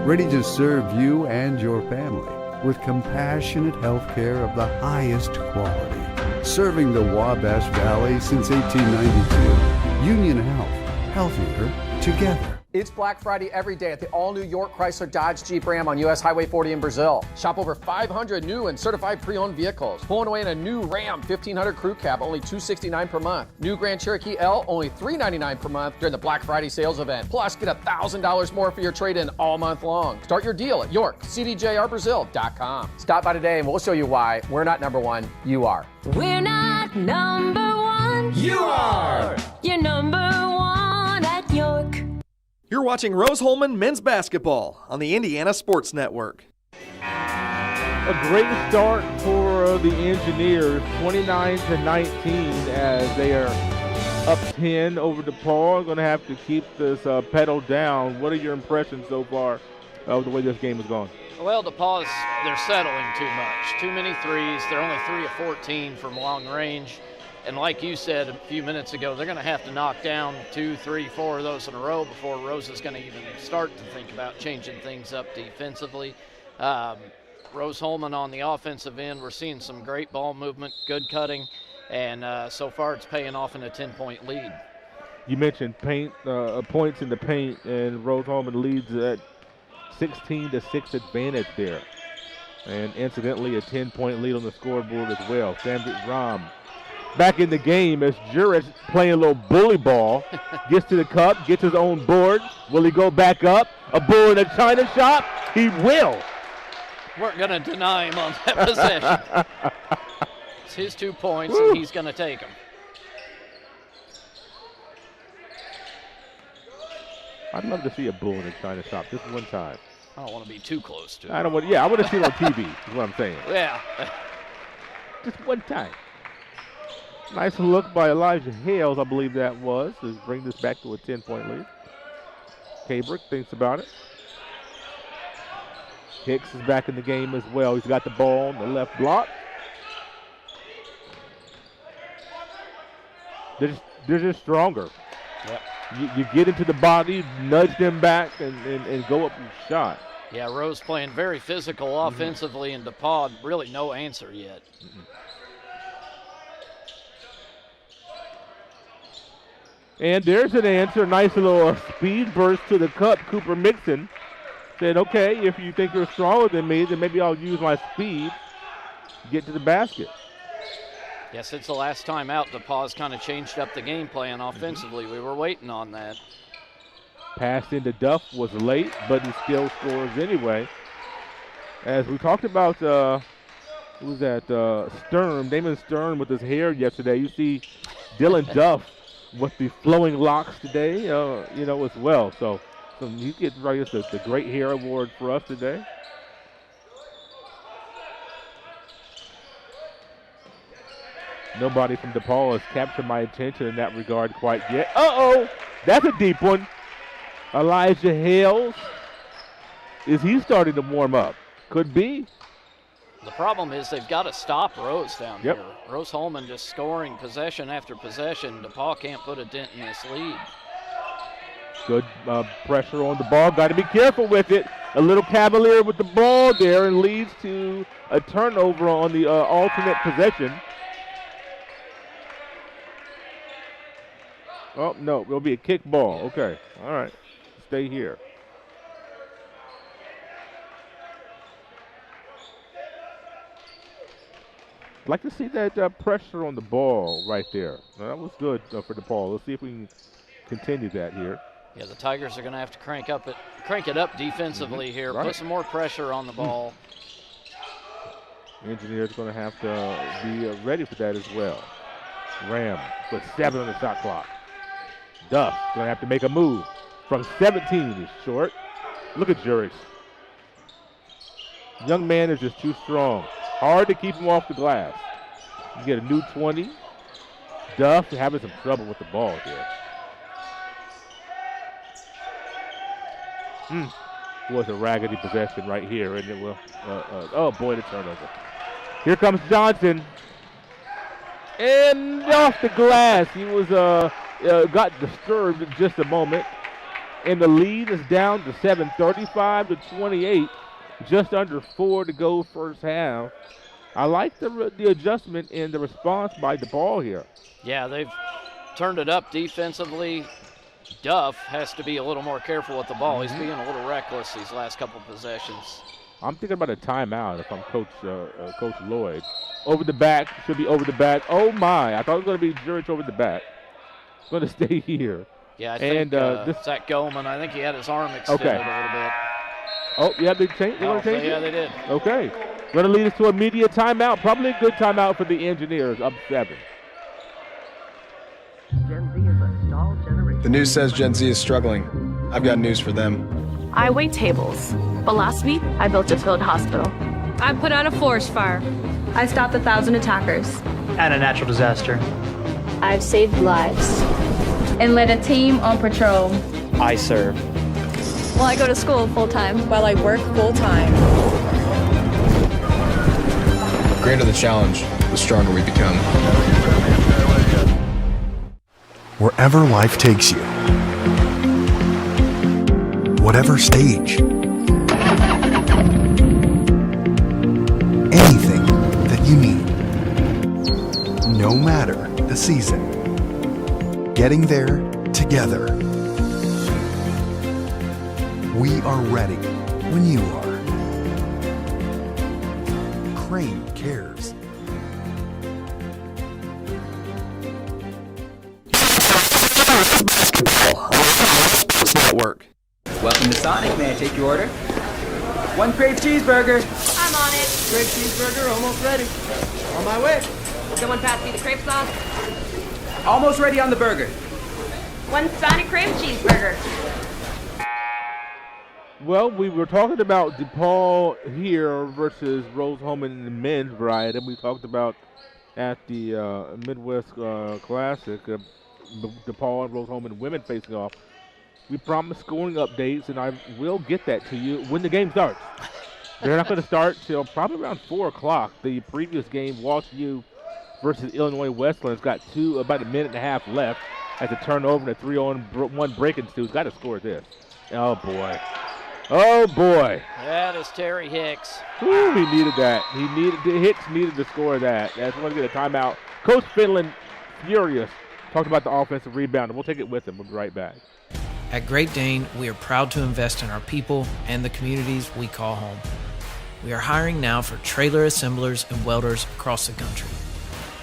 Ready to serve you and your family with compassionate health care of the highest quality. Serving the Wabash Valley since 1892. Union Health. Healthier together. It's Black Friday every day at the all-new York Chrysler Dodge Jeep Ram on US Highway 40 in Brazil. Shop over 500 new and certified pre-owned vehicles. Pulling away in a new Ram 1500 Crew Cab, only $269 per month. New Grand Cherokee L, only $399 per month during the Black Friday sales event. Plus, get $1,000 more for your trade-in all month long. Start your deal at YorkCDJRBrazil.com. Stop by today and we'll show you why we're not number one, you are. We're not number one. You are. You're number one at York. You're watching Rose-Hulman Men's Basketball on the Indiana Sports Network. A great start for the Engineers, 29-19, as they are up 10 over DePauw. Going to have to keep this pedal down. What are your impressions so far of the way this game is going? Well, DePauw, they're settling too much. Too many threes. They're only 3 of 14 from long range. And like you said a few minutes ago, they're going to have to knock down 2, 3, 4 of those in a row before Rose is going to even start to think about changing things up defensively. Rose-Hulman on the offensive end, we're seeing some great ball movement, good cutting, and so far it's paying off in a 10-point lead. You mentioned points in the paint, and Rose-Hulman leads at 16-6 advantage there. And incidentally, a 10-point lead on the scoreboard as well. Sandra Ram back in the game as Jurich playing a little bully ball. Gets to the cup, gets his own board. Will he go back up? A bull in a China shop? He will. We're going to deny him on that possession. It's his 2 points, and he's going to take them. I'd love to see a bull in a China shop just one time. I don't want to be too close to it. I want to see it on TV is what I'm saying. Yeah. Just one time. Nice look by Elijah Hales, I believe that was, to bring this back to a 10-point lead. Cabrick thinks about it. Hicks is back in the game as well. He's got the ball on the left block. They're just stronger. Yep. You get into the body, nudge them back, and go up your shot. Yeah, Rose playing very physical offensively, and DePauw really no answer yet. And there's an answer, nice little speed burst to the cup. Cooper Mixon said, okay, if you think you're stronger than me, then maybe I'll use my speed to get to the basket. Yes, since the last time out, DePauw's kind of changed up the game plan offensively. We were waiting on that. Pass into Duff was late, but he still scores anyway. As we talked about, who was that? Stern, Damon Stern with his hair yesterday. You see Dylan Duff with the flowing locks today, as well. So you get right the Great Hair Award for us today. Nobody from DePauw has captured my attention in that regard quite yet. Uh-oh! That's a deep one. Elijah Hales. Is he starting to warm up? Could be. The problem is they've got to stop Rose down Yep. here. Rose-Hulman just scoring possession after possession. DePauw can't put a dent in this lead. Good pressure on the ball. Got to be careful with it. A little cavalier with the ball there and leads to a turnover on the alternate possession. Oh, no, it'll be a kick ball. Okay, all right. Stay here. I'd like to see that pressure on the ball right there. That was good for DePauw. Let's see if we can continue that here. Yeah, the Tigers are going to have to crank it up defensively here. Right. Put some more pressure on the ball. Engineers going to have to be ready for that as well. Ram with 7 on the shot clock. Duff going to have to make a move. From 17 is short. Look at Jurich. Young man is just too strong. Hard to keep him off the glass. You get a new 20. Duff having some trouble with the ball here. Was a raggedy possession right here, and it will. Oh boy, the turnover. Here comes Johnson. And off the glass. He was got disturbed in just a moment. And the lead is down to 7, 35-28. Just under 4 to go first half. I like the adjustment in the response by DePauw here. Yeah, they've turned it up defensively. Duff has to be a little more careful with the ball. He's being a little reckless these last couple possessions. I'm thinking about a timeout if I'm Coach Lloyd. Over the back, should be over the back. Oh my, I thought it was going to be Jurich over the back. It's going to stay here. Yeah, I think Zach Goldman, I think he had his arm extended a little bit. Oh, yeah, they changed it? Yeah, they did. Okay. Going to lead us to a media timeout. Probably a good timeout for the Engineers, up 7. Gen Z is a stall generation. The news says Gen Z is struggling. I've got news for them. I wait tables, but last week I built a field hospital. I put out a forest fire. I stopped 1,000 attackers. And a natural disaster. I've saved lives. And led a team on patrol. I serve. Well, I go to school full-time. While I work full-time. The greater the challenge, the stronger we become. Wherever life takes you, whatever stage, anything that you need, no matter the season, getting there together. We are ready when you are. Crane cares. Sports Network. Welcome to Sonic. May I take your order? 1 crave cheeseburger. I'm on it. Crave cheeseburger, almost ready. On my way. Someone pass me the crepe sauce. Almost ready on the burger. 1 Sonic crave cheeseburger. Well, we were talking about DePauw here versus Rose-Hulman in the men's variety. We talked about at the Midwest Classic, DePauw and Rose-Hulman women facing off. We promised scoring updates, and I will get that to you when the game starts. They're not going to start till probably around 4 o'clock. The previous game, Walsh U versus Illinois Westland's got about a minute and a half left as a turnover and a 3-on-1 break and Stu's got to score this. Oh, boy. Oh, boy. That is Terry Hicks. Ooh, he needed that. Hicks needed to score that. That's going to get a timeout. Coach Finland, furious, talked about the offensive rebound, and we'll take it with him. We'll be right back. At Great Dane, we are proud to invest in our people and the communities we call home. We are hiring now for trailer assemblers and welders across the country.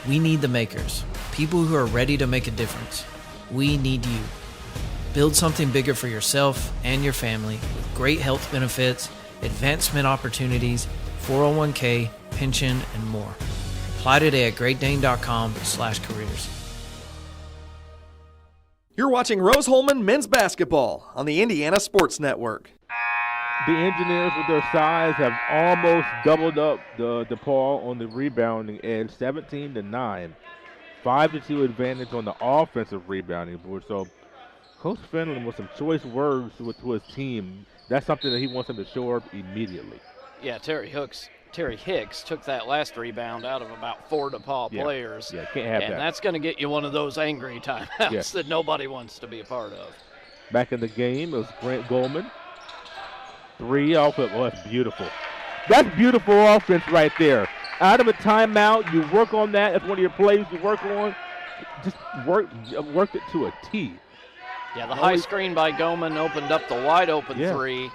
We need the makers, people who are ready to make a difference. We need you. Build something bigger for yourself and your family with great health benefits, advancement opportunities, 401k, pension, and more. Apply today at greatdane.com/careers. You're watching Rose-Hulman men's basketball on the Indiana Sports Network. The Engineers, with their size, have almost doubled up the DePauw on the rebounding edge, 17-9. 5-2 advantage on the offensive rebounding board. So Coach Finland with some choice words to his team. That's something that he wants them to shore up immediately. Yeah, Terry Hicks took that last rebound out of about 4 DePauw players. Yeah, can't have that. And that's going to get you one of those angry timeouts that nobody wants to be a part of. Back in the game, it was Grant Goldman. 3 off it. Oh, that's beautiful. That's beautiful offense right there. Out of a timeout, you work on that. That's one of your plays you work on. Just worked it to a T. Yeah, the high screen by Goldman opened up the wide open 3.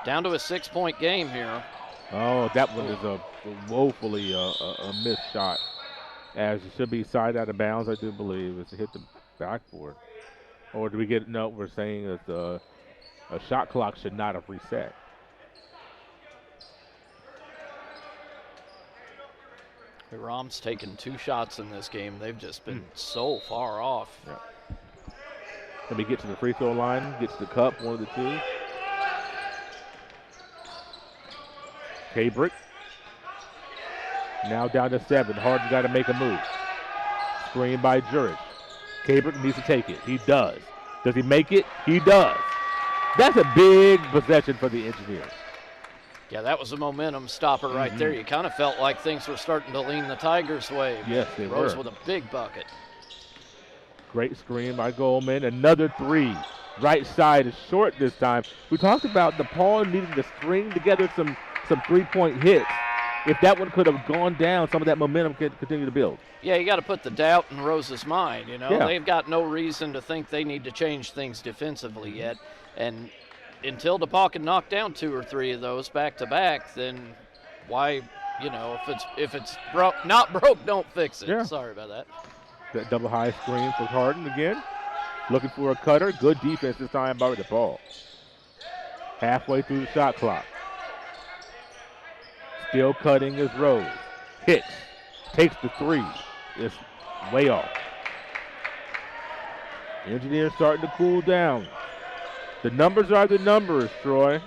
Down to a 6-point game here. Oh, that one is a woefully a missed shot. As it should be side out of bounds, I do believe. It's hit the backboard. Or do we get, no, we're saying that a shot clock should not have reset. Rom's taken 2 shots in this game. They've just been so far off. Yeah. Let me get to the free throw line, get to the cup, one of the 2. K-Brick. Now down to 7. Harden's got to make a move. Screen by Jurich. K-Brick needs to take it. He does. Does he make it? He does. That's a big possession for the Engineers. Yeah, that was a momentum stopper right there. You kind of felt like things were starting to lean the Tigers' way. Yes, they were. Rose with a big bucket. Great screen by Goldman. Another three. Right side is short this time. We talked about DePauw needing to string together some three-point hits. If that one could have gone down, some of that momentum could continue to build. Yeah, you got to put the doubt in Rose's mind, you know. Yeah. They've got no reason to think they need to change things defensively yet. And until DePauw can knock down 2 or 3 of those back-to-back, then why, you know, if it's not broke, don't fix it. Yeah. Sorry about that. That double high screen for Harden again. Looking for a cutter. Good defense this time by DePauw. Halfway through the shot clock. Still cutting is Rose. Hits. Takes the three. It's way off. Engineers starting to cool down. The numbers are the numbers, Troy.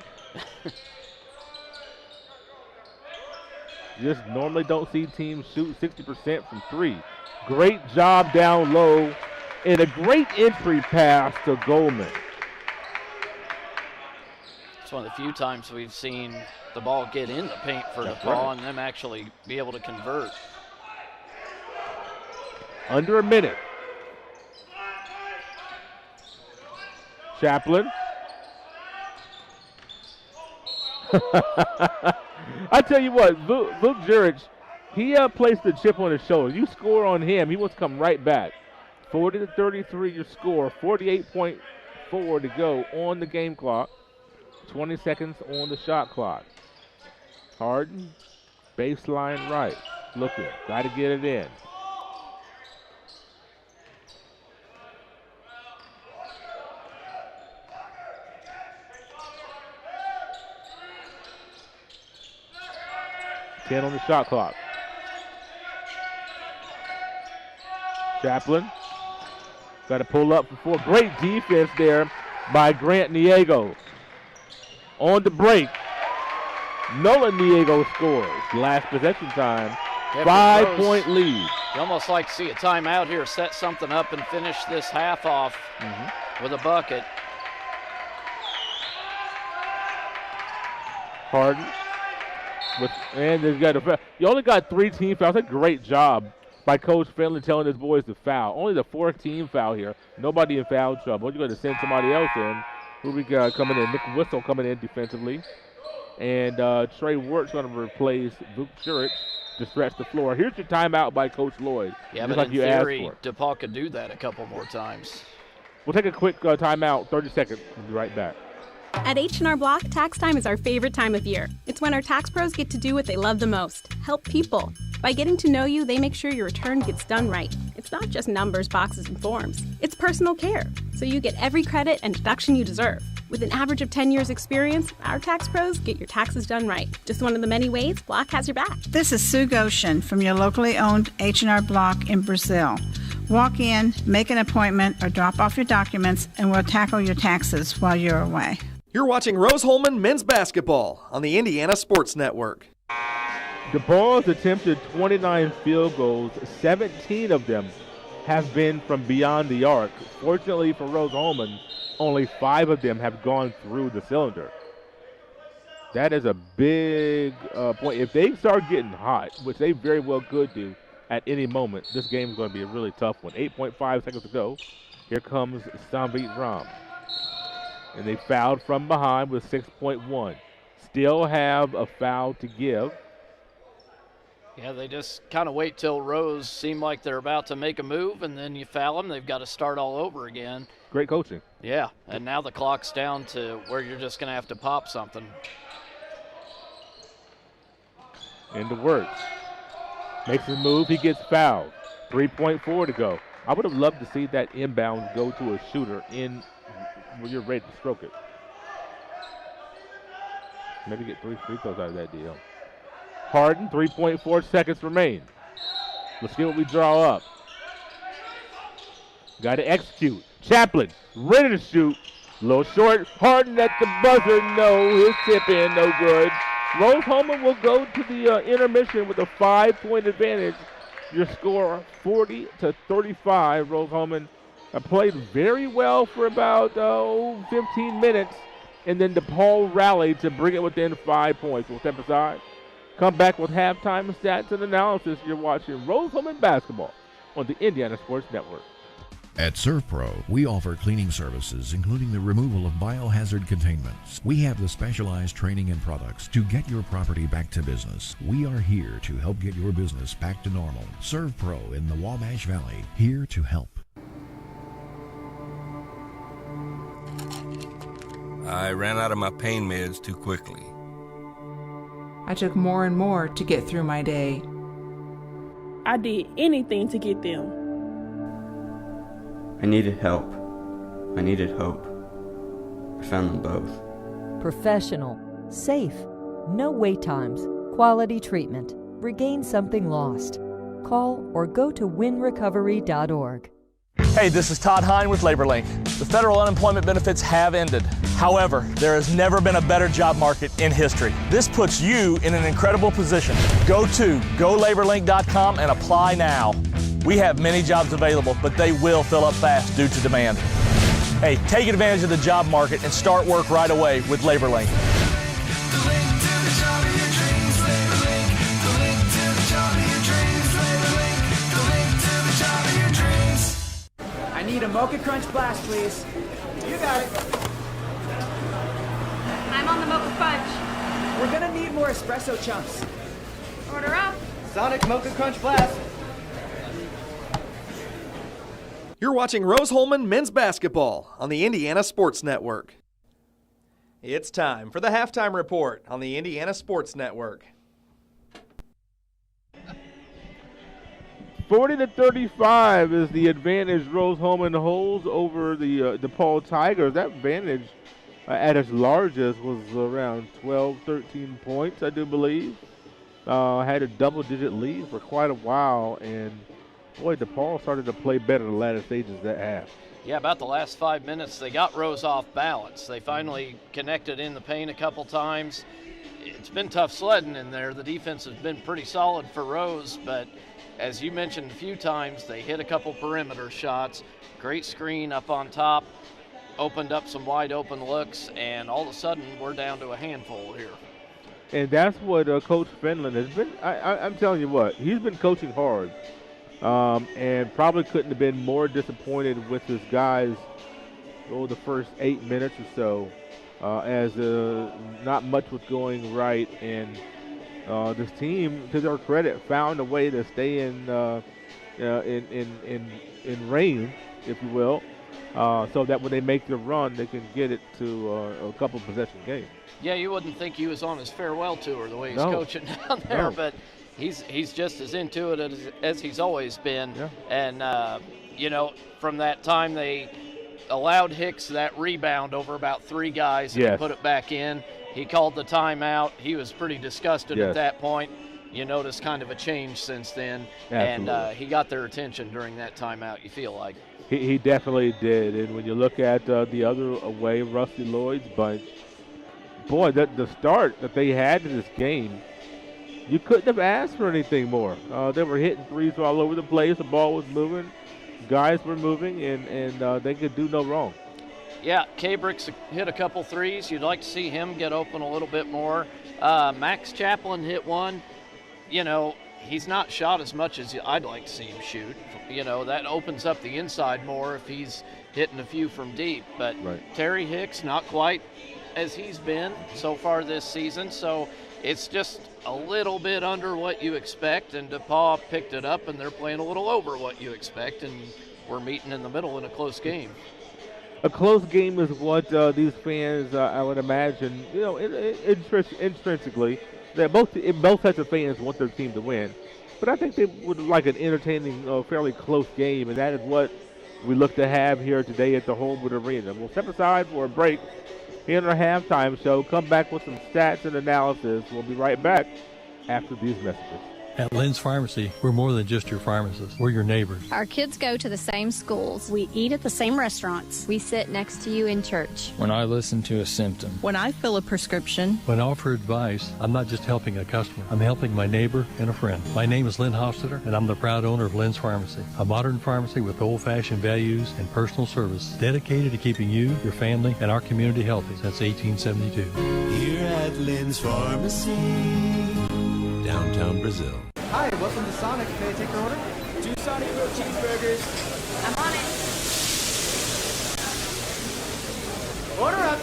Just normally don't see teams shoot 60% from three. Great job down low and a great entry pass to Goldman. It's one of the few times we've seen the ball get in the paint for DePauw and them actually be able to convert. Under a minute. Chaplin. I tell you what, Luke Jurich, he placed the chip on his shoulder. You score on him, he wants to come right back. 40-33 your score, 48.4 to go on the game clock. 20 seconds on the shot clock. Harden, baseline right. Looking, got to get it in. Ten on the shot clock. Chaplin got to pull up for 4. Great defense there by Grant Niego. On the break, Nolan Niego scores. Last possession time, 5-point lead. You almost like to see a timeout here, set something up and finish this half off with a bucket. Harden. And they've got you only got 3 team fouls. That's a great job by Coach Finley telling his boys to foul. Only the 4th team foul here. Nobody in foul trouble. You're going to send somebody else in. Who we got coming in? Nick Whistle coming in defensively. And Trey Wirt's going to replace Luke Jurich to stretch the floor. Here's your timeout by Coach Lloyd. Yeah, just but like in you theory, asked for. DePauw could do that a couple more times. We'll take a quick timeout, 30 seconds. We'll be right back. At H&R Block, tax time is our favorite time of year. It's when our tax pros get to do what they love the most, help people. By getting to know you, they make sure your return gets done right. It's not just numbers, boxes, and forms. It's personal care, so you get every credit and deduction you deserve. With an average of 10 years experience, our tax pros get your taxes done right. Just one of the many ways Block has your back. This is Sue Goshen from your locally owned H&R Block in Brazil. Walk in, make an appointment, or drop off your documents, and we'll tackle your taxes while you're away. You're watching Rose-Hulman men's basketball on the Indiana Sports Network. DePauw's attempted 29 field goals. 17 of them have been from beyond the arc. Fortunately for Rose-Hulman, only 5 of them have gone through the cylinder. That is a big point. If they start getting hot, which they very well could do at any moment, this game is going to be a really tough one. 8.5 seconds to go. Here comes Samvit Ram. And they fouled from behind with 6.1. Still have a foul to give. Yeah, they just kind of wait till Rose seem like they're about to make a move, and then you foul them. They've got to start all over again. Great coaching. Yeah, and now the clock's down to where you're just going to have to pop something. Into works. Makes his move, he gets fouled. 3.4 to go. I would have loved to see that inbound go to a shooter in when you're ready to stroke it. Maybe get 3 free throws out of that deal. Harden, 3.4 seconds remain. Let's see what we draw up. Got to execute. Chaplin, ready to shoot. A little short. Harden at the buzzer. No, his tip in, no good. Rose-Hulman will go to the intermission with a 5-point advantage. Your score, 40-35. Rose-Hulman played very well for about 15 minutes. and then DePauw rallied to bring it within 5 points. We'll step aside, come back with halftime stats and analysis. You're watching Rose-Hulman basketball on the Indiana Sports Network. At ServPro, we offer cleaning services, including the removal of biohazard containments. We have the specialized training and products to get your property back to business. We are here to help get your business back to normal. ServPro in the Wabash Valley, here to help. I ran out of my pain meds too quickly. I took more and more to get through my day. I did anything to get them. I needed help. I needed hope. I found them both. Professional, safe, no wait times, quality treatment. Regain something lost. Call or go to winrecovery.org. Hey, this is Todd Hine with LaborLink. The federal unemployment benefits have ended. However, there has never been a better job market in history. This puts you in an incredible position. Go to golaborlink.com and apply now. We have many jobs available, but they will fill up fast due to demand. Hey, take advantage of the job market and start work right away with LaborLink. I need a Mocha Crunch Blast, please. You got it. I'm on the Mocha Crunch. We're gonna need more espresso chunks. Order up. Sonic Mocha Crunch Blast. You're watching Rose-Hulman men's basketball on the Indiana Sports Network. It's time for the halftime report on the Indiana Sports Network. 40-35 is the advantage Rose-Hulman holds over the DePauw Tigers. That advantage at its largest was around 12, 13 points, I do believe. Had a double-digit lead for quite a while, and boy, DePauw started to play better in the latter stages of that half. Yeah, about the last 5 minutes, they got Rose off balance. They finally connected in the paint a couple times. It's been tough sledding in there. The defense has been pretty solid for Rose, but as you mentioned a few times, they hit a couple perimeter shots. Great screen up on top, opened up some wide open looks, and all of a sudden we're down to a handful here. And that's what Coach Finland has been. I'm telling you what, he's been coaching hard. And probably couldn't have been more disappointed with his guys the first 8 minutes or so, as not much was going right, and this team, to their credit, found a way to stay in range, if you will, so that when they make the run, they can get it to a couple possession game. Yeah, you wouldn't think he was on his farewell tour the way he's coaching down there, but he's just as into it as he's always been. Yeah. And, from that time they allowed Hicks that rebound over about 3 guys and he put it back in. He called the timeout. He was pretty disgusted at that point. You notice kind of a change since then. Absolutely. And he got their attention during that timeout, you feel like. He definitely did. And when you look at the other away, Rusty Lloyd's bunch, boy, the start that they had to this game, you couldn't have asked for anything more. They were hitting threes all over the place. The ball was moving. Guys were moving, and they could do no wrong. Yeah, K-Bricks hit a couple threes. You'd like to see him get open a little bit more. Max Chaplin hit one. He's not shot as much as I'd like to see him shoot. That opens up the inside more if he's hitting a few from deep. But Terry Hicks, not quite as he's been so far this season. So it's just a little bit under what you expect, and DePauw picked it up, and they're playing a little over what you expect, and we're meeting in the middle in a close game. A close game is what these fans, I would imagine, intrinsically, that both sets of fans want their team to win. But I think they would like an entertaining, fairly close game, and that is what we look to have here today at the Homewood Arena. We'll step aside for a break here in our halftime show, come back with some stats and analysis. We'll be right back after these messages. At Lynn's Pharmacy, we're more than just your pharmacist. We're your neighbors. Our kids go to the same schools. We eat at the same restaurants. We sit next to you in church. When I listen to a symptom. When I fill a prescription. When I offer advice, I'm not just helping a customer. I'm helping my neighbor and a friend. My name is Lynn Hofstetter, and I'm the proud owner of Lynn's Pharmacy, a modern pharmacy with old-fashioned values and personal service dedicated to keeping you, your family, and our community healthy since 1872. Here at Lynn's Pharmacy, downtown Brazil. Hi, welcome to Sonic. May I take your order? 2 Sonic grilled cheeseburgers. I'm on it. Order up.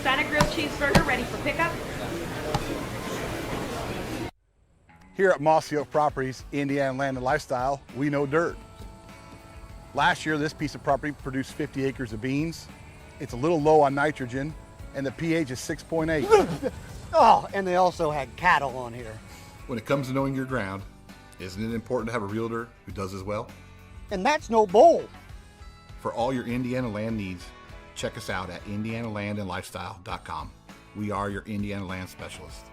Sonic grilled cheeseburger ready for pickup. Here at Mossy Oak Properties, Indiana Land and Lifestyle, we know dirt. Last year, this piece of property produced 50 acres of beans. It's a little low on nitrogen, and the pH is 6.8. Oh, and they also had cattle on here. When it comes to knowing your ground, isn't it important to have a realtor who does as well? And that's no bull. For all your Indiana land needs, check us out at indianalandandlifestyle.com. We are your Indiana land specialist.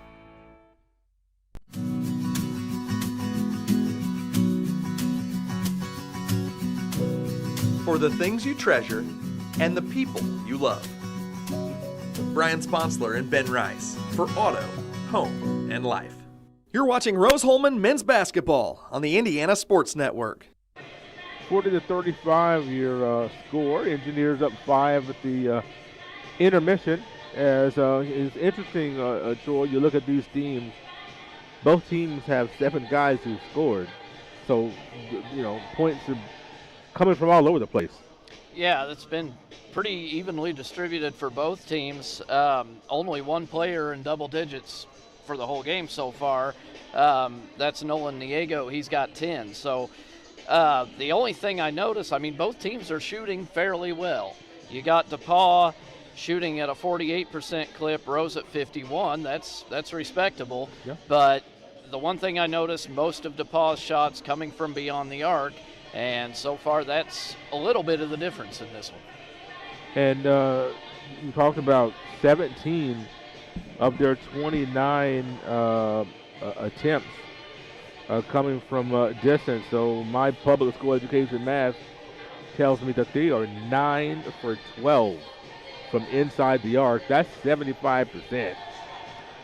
For the things you treasure and the people you love. Brian Sponsler and Ben Rice for Auto, Home, and Life. You're watching Rose-Hulman Men's Basketball on the Indiana Sports Network. 40-35 your score. Engineers up 5 at the intermission. As is interesting, Troy, you look at these teams, both teams have 7 guys who scored. So, points are coming from all over the place. Yeah, that's been pretty evenly distributed for both teams. Only one player in double digits for the whole game so far. That's Nolan Niego. He's got 10. So the only thing I notice, both teams are shooting fairly well. You got DePauw shooting at a 48% clip, Rose at 51. That's respectable. Yeah. But the one thing I noticed, most of DePauw's shots coming from beyond the arc. And so far, that's a little bit of the difference in this one. And you talked about 17 of their 29 attempts coming from distance. So my public school education math tells me that they are 9 for 12 from inside the arc. That's 75%.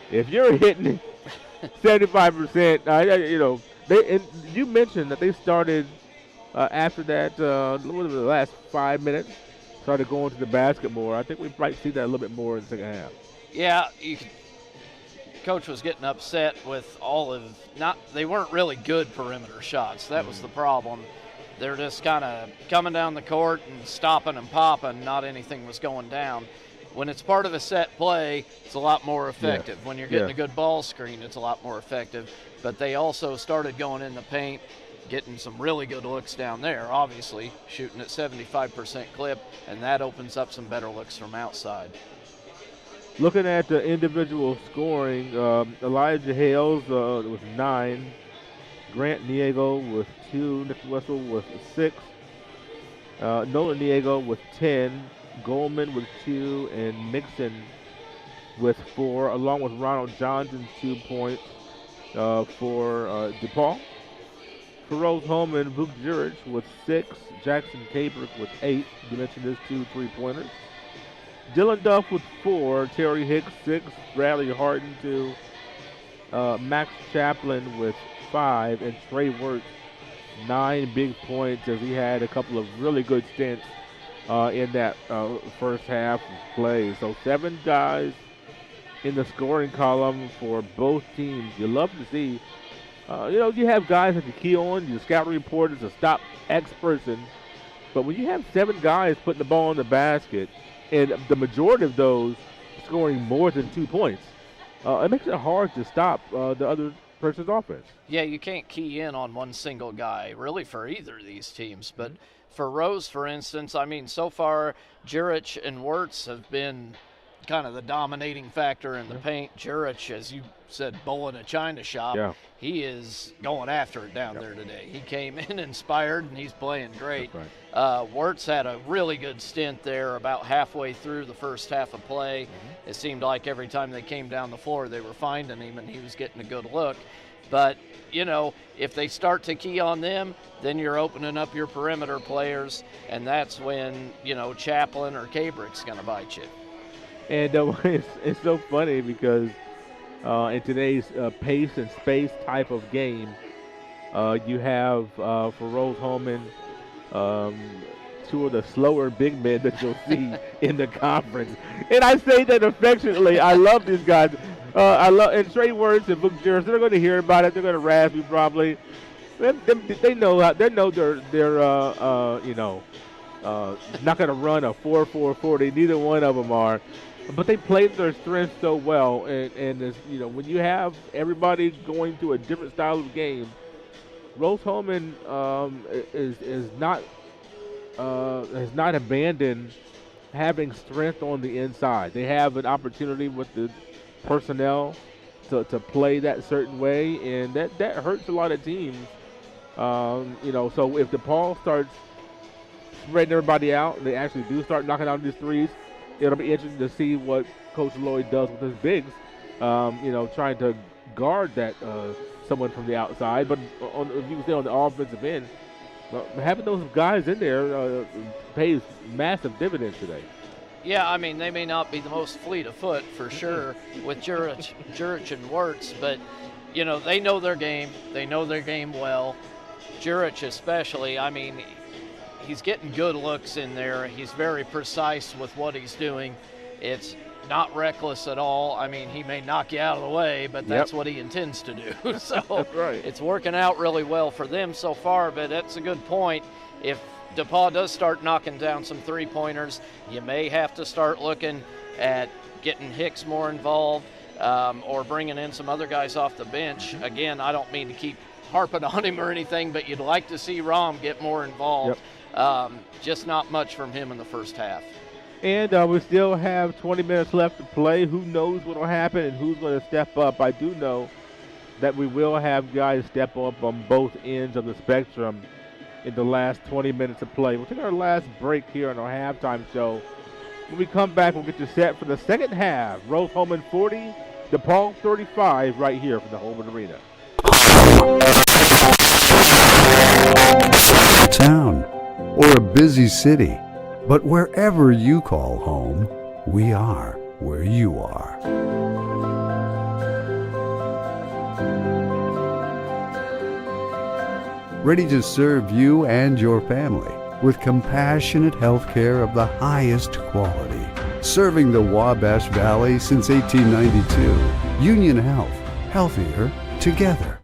If you're hitting 75%, and you mentioned that they started after that, the last 5 minutes, started going to the basket more. I think we might see that a little bit more in the second half. Yeah, Coach was getting upset with they weren't really good perimeter shots. That was the problem. They're just kind of coming down the court and stopping and popping. Not anything was going down. When it's part of a set play, it's a lot more effective. Yeah. When you're getting a good ball screen, it's a lot more effective. But they also started going in the paint, getting some really good looks down there, obviously, shooting at 75% clip, and that opens up some better looks from outside. Looking at the individual scoring, Elijah Hales with 9, Grant Niego with 2, Nick Wessel with 6, Nolan Niego with 10, Goldman with 2, and Mixon with 4, along with Ronald Johnson's 2 points for DePauw. For Rose-Hulman, Luke Jurich with 6, Jackson Cabrick with 8. You mentioned his 2 3-pointers. Dylan Duff with 4, Terry Hicks 6, Bradley Harden 2, Max Chaplin with 5, and Trey Wirtz 9 big points as he had a couple of really good stints in that first half of play. So 7 guys in the scoring column for both teams. You love to see, you have guys that you key on, your scout report is a stop X person, but when you have 7 guys putting the ball in the basket, and the majority of those scoring more than 2 points, it makes it hard to stop the other person's offense. Yeah, you can't key in on one single guy, really, for either of these teams. But for Rose, for instance, so far, Jurich and Wirtz have been kind of the dominating factor in the paint. Jurich, as you said, bull in a china shop. Yeah. He is going after it down there today. He came in inspired, and he's playing great. That's right. Wirtz had a really good stint there about halfway through the first half of play. It seemed like every time they came down the floor, they were finding him, and he was getting a good look. But, you know, if they start to key on them, then you're opening up your perimeter players, and that's when, you know, Chaplin or Cabrick's going to bite you. And it's so funny because in today's pace and space type of game, you have for Rose-Hulman two of the slower big men that you'll see in the conference. And I say that affectionately. I love these guys. And Trey Wirtz and Book Jurich, they're going to hear about it. They're going to razz me probably. They know they're not going to run a 4.40. Neither one of them are. But they played their strengths so well, and you know, when you have everybody going to a different style of game, Rose-Hulman has not abandoned having strength on the inside. They have an opportunity with the personnel to play that certain way, and that hurts a lot of teams. You know, so if DePauw starts spreading everybody out, and they actually do start knocking out these threes, it'll be interesting to see what Coach Lloyd does with his bigs, you know, trying to guard that someone from the outside. But if you can stay on the offensive end, having those guys in there pays massive dividends today. Yeah, I mean, they may not be the most fleet of foot for sure with Jurich and Wirtz, but, you know, they know their game. They know their game well. Jurich especially, I mean, he's getting good looks in there. He's very precise with what he's doing. It's not reckless at all. I mean, he may knock you out of the way, but that's what he intends to do. So that's right. It's working out really well for them so far, but that's a good point. If DePauw does start knocking down some three-pointers, you may have to start looking at getting Hicks more involved or bringing in some other guys off the bench. Again, I don't mean to keep harping on him or anything, but you'd like to see Rom get more involved. Just not much from him in the first half. And we still have 20 minutes left to play. Who knows what will happen and who's going to step up? I do know that we will have guys step up on both ends of the spectrum in the last 20 minutes of play. We'll take our last break here on our halftime show. When we come back, we'll get you set for the second half. Rose-Hulman 40, DePauw 35 right here from the Holman Arena. Town or a busy city, but wherever you call home, we are where you are. Ready to serve you and your family with compassionate health care of the highest quality. Serving the Wabash Valley since 1892. Union Health. Healthier together.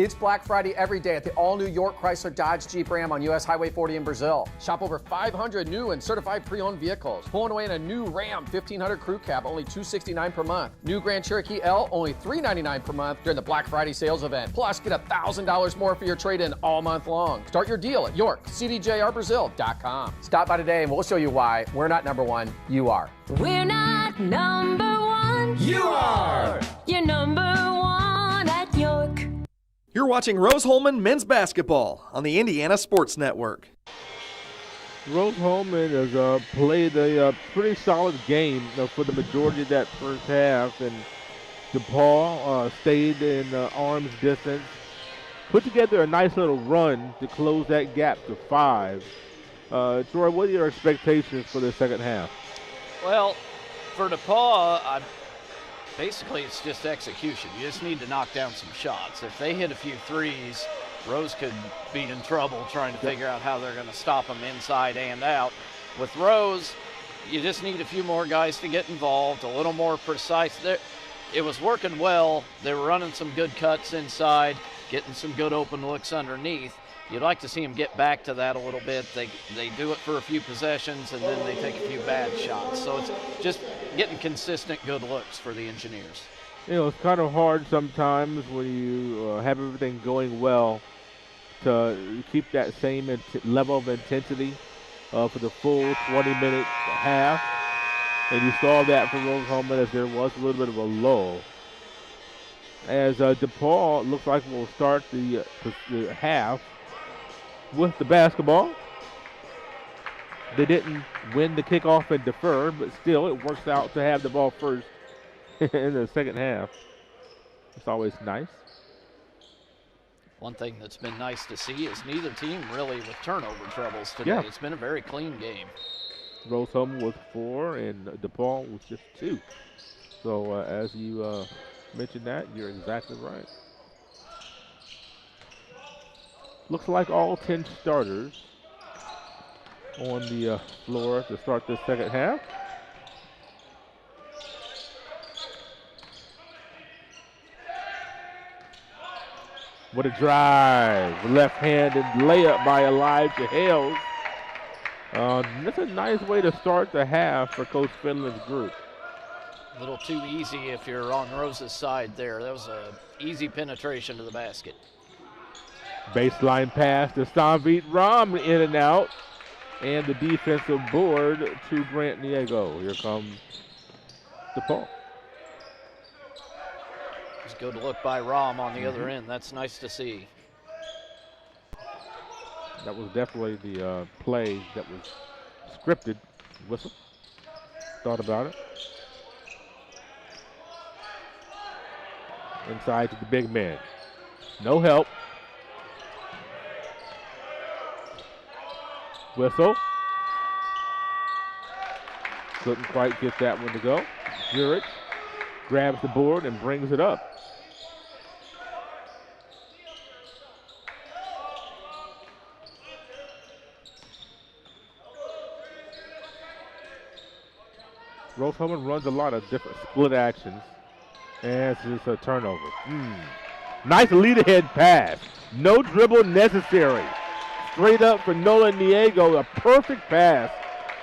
It's Black Friday every day at the all-new York Chrysler Dodge Jeep Ram on US Highway 40 in Brazil. Shop over 500 new and certified pre-owned vehicles. Pulling away in a new Ram 1500 Crew Cab, only $269 per month. New Grand Cherokee L, only $399 per month during the Black Friday sales event. Plus, get $1,000 more for your trade-in all month long. Start your deal at YorkCDJRBrazil.com. Stop by today and we'll show you why we're not number one, you are. We're not number one. You are. You're number one at York. You're watching Rose-Hulman Men's Basketball on the Indiana Sports Network. Rose-Hulman has played a pretty solid game for the majority of that first half, and DePauw stayed in arm's distance, put together a nice little run to close that gap to 5. Troy, what are your expectations for the second half? Well, for DePauw, basically it's just execution. You just need to knock down some shots. If they hit a few threes, Rose could be in trouble trying to figure out how they're going to stop them inside and out. With Rose, you just need a few more guys to get involved, a little more precise. It was working well. They were running some good cuts inside, getting some good open looks underneath. You'd like to see them get back to that a little bit. They do it for a few possessions, and then they take a few bad shots. So it's just getting consistent good looks for the Engineers. You know, it's kind of hard sometimes when you have everything going well to keep that same level of intensity for the full 20-minute half. And you saw that for Rose-Hulman as there was a little bit of a lull. As DePauw looks like will start the half with the basketball. They didn't win the kickoff and defer, but still it works out to have the ball first in the second half. It's always nice. One thing that's been nice to see is neither team really with turnover troubles today. Yeah. It's been a very clean game. Rose-Hulman was 4 and DePauw was just 2. So as you mentioned that, you're exactly right. Looks like all 10 starters on the floor to start this second half. What a drive. Left-handed layup by Elijah Hales. That's a nice way to start the half for Coach Finland's group. A little too easy if you're on Rose's side there. That was an easy penetration to the basket. Baseline pass to Sanvit Ram, in and out. And the defensive board to Grant Niego. Here comes DePauw. It's a good look by Ram on the other end. That's nice to see. That was definitely the play that was scripted. Whistle. Thought about it. Inside to the big man. No help. Whistle. Couldn't quite get that one to go. Jurich grabs the board and brings it up. Rose-Hulman runs a lot of different split actions. And it's a turnover. Nice lead-ahead pass. No dribble necessary. Straight up for Nolan Niego. A perfect pass.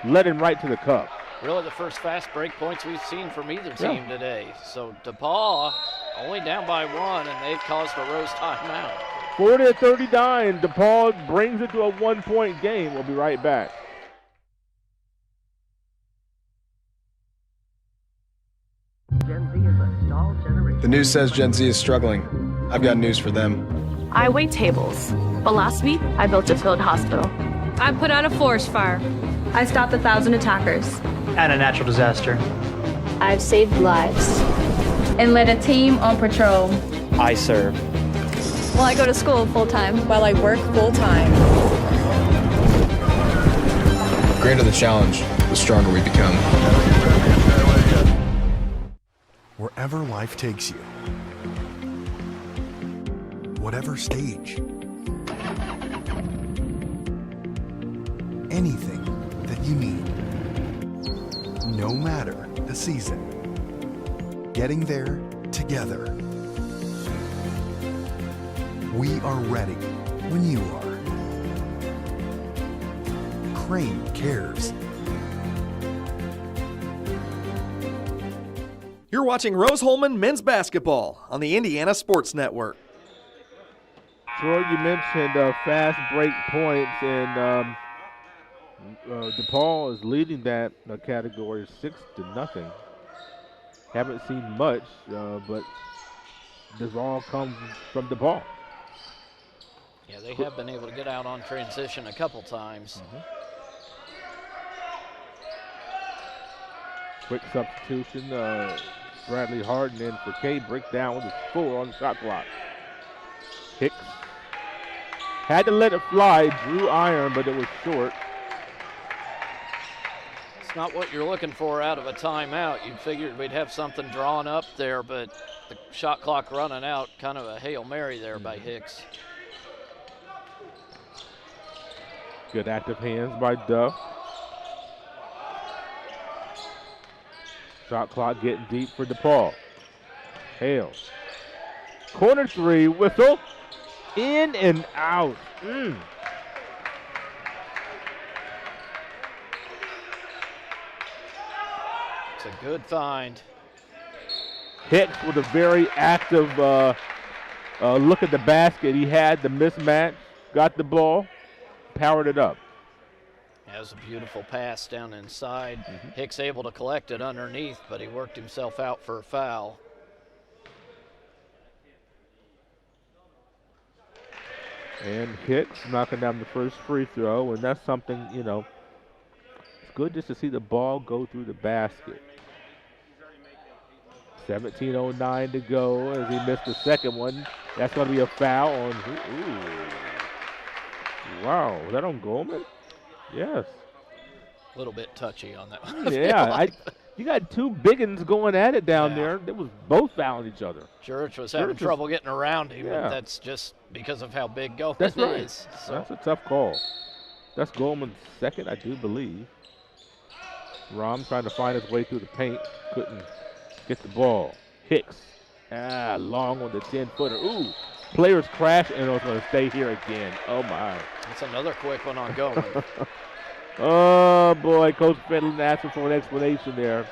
Led him right to the cup. Really the first fast break points we've seen from either team today. So DePauw only down by 1, and they've caused a Rose timeout. 40-39. DePauw brings it to a 1-point game. We'll be right back. The news says Gen Z is struggling. I've got news for them. I wait tables, but last week I built a field hospital. I put out a forest fire. I stopped 1,000 attackers. And a natural disaster. I've saved lives. And led a team on patrol. I serve. Well, I go to school full-time. While I work full-time. The greater the challenge, the stronger we become. Wherever life takes you, whatever stage, anything that you need, no matter the season, getting there together. We are ready when you are. Crane cares. You're watching Rose-Hulman men's basketball on the Indiana Sports Network. Troy, you mentioned fast break points, and DePauw is leading that category 6-0. Haven't seen much, but this all comes from DePauw. Yeah, they have been able to get out on transition a couple times. Quick substitution. Bradley Harden in for K. Brick down with his 4 on the shot clock. Hicks had to let it fly. Drew iron, but it was short. It's not what you're looking for out of a timeout. You figured we'd have something drawn up there, but the shot clock running out, kind of a Hail Mary there by Hicks. Good active hands by Duff. Shot clock getting deep for DePauw. Hale. Corner 3, whistle. In and out. It's a good find. Hicks with a very active look at the basket. He had the mismatch, got the ball, powered it up. That was a beautiful pass down inside. Hicks able to collect it underneath, but he worked himself out for a foul. And Hicks knocking down the first free throw, and that's something, you know, it's good just to see the ball go through the basket. 17:09 to go as he missed the second one. That's going to be a foul on, wow, was that on Goldman? Yes. A little bit touchy on that one. Yeah, you got two biggins going at it down there. They was both fouling each other. Jurich was having trouble getting around him, but that's just because of how big Goldman is. So. That's a tough call. That's Goldman's second, I do believe. Rom trying to find his way through the paint. Couldn't get the ball. Hicks. Long on the 10-footer. Ooh. Players crash, and it's going to stay here again. Oh, my. That's another quick one on Goldman. Oh, boy. Coach Fenton asking for an explanation there.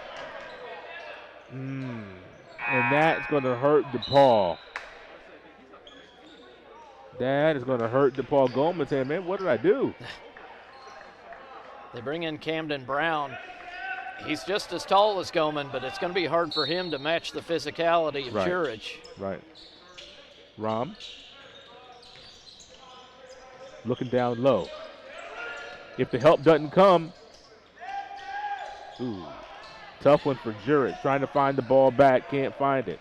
And that's going to hurt DePauw. That is going to hurt DePauw. Goldman saying, man, what did I do? They bring in Camden Brown. He's just as tall as Goldman, but it's going to be hard for him to match the physicality of Jurich. Right. Rom. Looking down low. If the help doesn't come, tough one for Jurich. Trying to find the ball back, can't find it.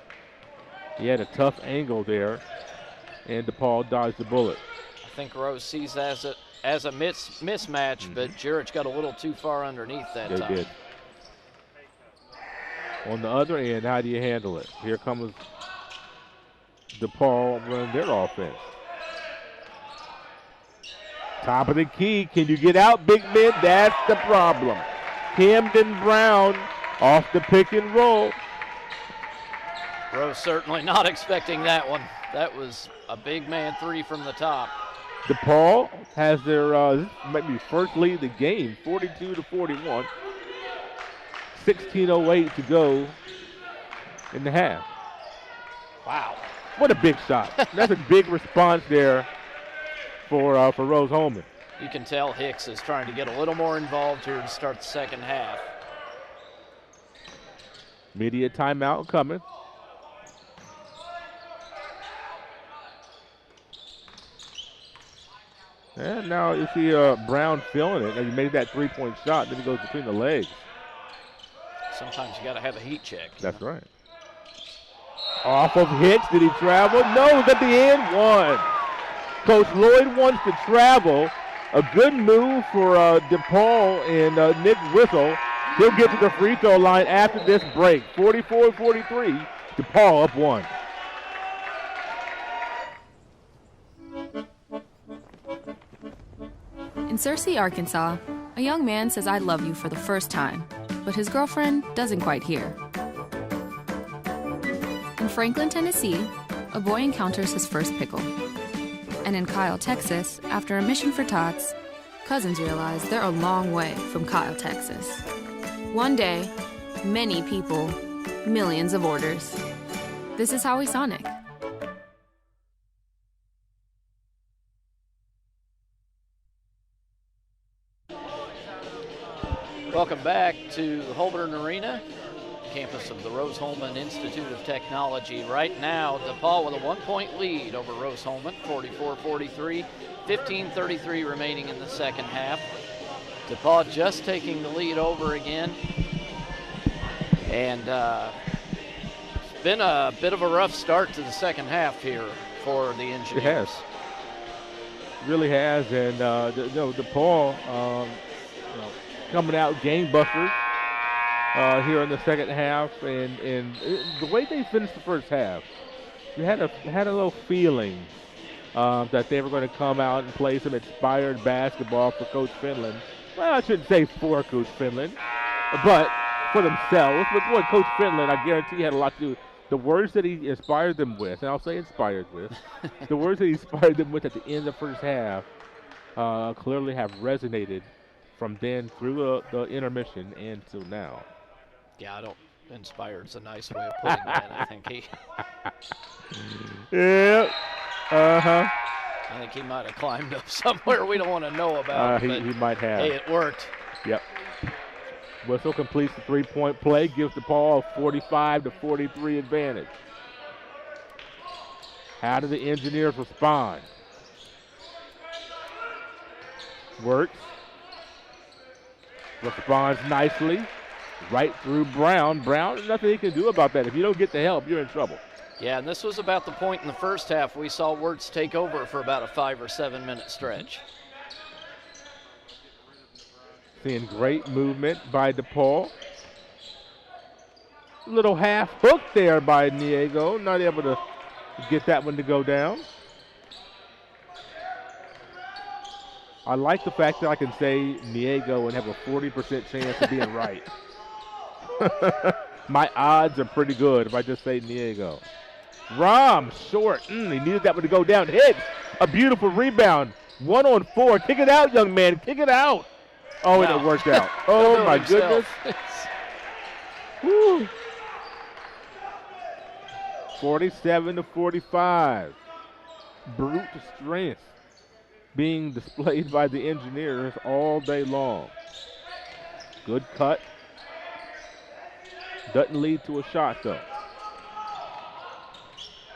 He had a tough angle there, and DePauw dodged the bullet. I think Rose sees as a mismatch, but Jurich got a little too far underneath that time. They did. On the other end, how do you handle it? Here comes DePauw running their offense. Top of the key. Can you get out, big men? That's the problem. Camden Brown off the pick and roll. Rose certainly not expecting that one. That was a big man three from the top. DePauw has their this might be first lead of the game, 42-41. 16:08 to go in the half. Wow. What a big shot. That's a big response there for Rose-Hulman. You can tell Hicks is trying to get a little more involved here to start the second half. Media timeout coming. And now you see Brown feeling it. And he made that three-point shot, then he goes between the legs. Sometimes you got to have a heat check. That's right. Off of Hicks, did he travel? No, he's at the end one. Coach Lloyd wants to travel. A good move for DePauw and Nick Whistle. He'll get to the free throw line after this break. 44-43, DePauw up one. In Searcy, Arkansas, a young man says I love you for the first time, but his girlfriend doesn't quite hear. In Franklin, Tennessee, a boy encounters his first pickle. And in Kyle, Texas, after a mission for tots, cousins realize they're a long way from Kyle, Texas. One day, many people, millions of orders. This is Howie Sonic. Welcome back to Holborn Arena, campus of the Rose-Hulman Institute of Technology. Right now, DePauw with a 1-point lead over Rose-Hulman, 44-43, 15:33 remaining in the second half. DePauw just taking the lead over again. And it's been a bit of a rough start to the second half here for the Engineers. It has. It really has. And, DePauw coming out gangbusters here in the second half. And the way they finished the first half, you had a little feeling that they were going to come out and play some inspired basketball for Coach Finland. Well, I shouldn't say for Coach Finland, but for themselves. But boy, Coach Finland, I guarantee, had a lot to do. The words that he inspired them with, and I'll say inspired with, the words that he inspired them with at the end of the first half clearly have resonated from then through the intermission and till now. Yeah, inspired's a nice way of putting that. I think he. Yeah. Uh-huh. I think he might have climbed up somewhere we don't want to know about. He might have. Hey, it worked. Yep. Whistle completes the three-point play, gives DePauw a 45-43 advantage. How do the Engineers respond? Works. Responds nicely. Right through Brown. Brown, nothing he can do about that. If you don't get the help, you're in trouble. Yeah, and this was about the point in the first half we saw Wirtz take over for about a 5 or 7 minute stretch. Seeing great movement by DePauw. Little half hook there by Niego. Not able to get that one to go down. I like the fact that I can say Niego and have a 40% chance of being right. My odds are pretty good if I just say Niego. Rom, short. He needed that one to go down. Hits. A beautiful rebound. 1-on-4. Kick it out, young man. Kick it out. Oh, wow. And it worked out. Oh, my goodness. Woo. 47-45. Brute strength being displayed by the Engineers all day long. Good cut. Doesn't lead to a shot, though.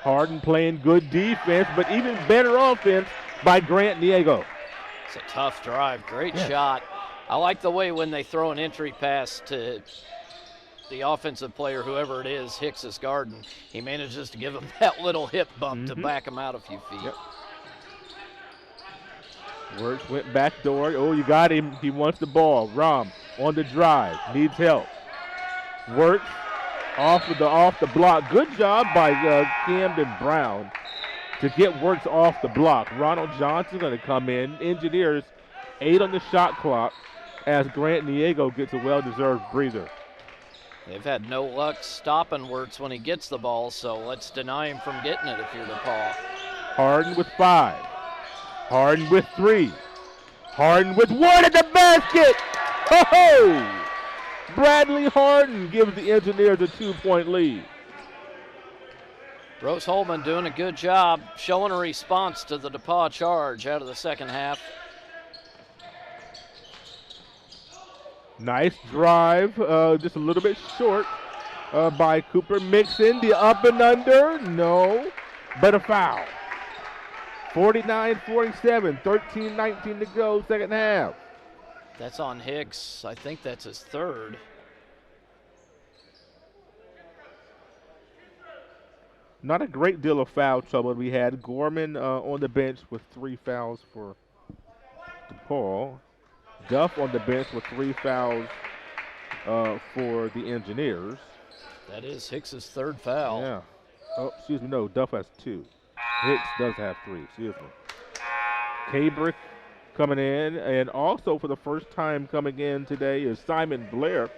Harden playing good defense, but even better offense by Grant Niego. It's a tough drive. Great shot. I like the way when they throw an entry pass to the offensive player, whoever it is, Hicks's Garden, he manages to give him that little hip bump to back him out a few feet. Yep. Wirtz went back door. Oh, you got him. He wants the ball. Rom on the drive. Needs help. Wirtz off the block. Good job by Camden Brown to get Wirtz off the block. Ronald Johnson going to come in. Engineers 8 on the shot clock as Grant Niego gets a well-deserved breather. They've had no luck stopping Wirtz when he gets the ball, so let's deny him from getting it if you're DePauw. Harden with 5. Harden with 3. Harden with 1 at the basket. Ho-ho! Bradley Harden gives the Engineers a 2-point lead. Rose-Hulman doing a good job showing a response to the DePauw charge out of the second half. Nice drive, just a little bit short by Cooper Mixon. The up and under, no, but a foul. 49-47, 13-19 to go, second half. That's on Hicks. I think that's his third. Not a great deal of foul trouble we had. Gorman on the bench with 3 fouls for DePauw. Duff on the bench with 3 fouls for the Engineers. That is Hicks's third foul. Yeah. Oh, excuse me. No, Duff has 2. Hicks does have 3. Excuse me. Cabrick coming in, and also for the first time coming in today is Simon Blair,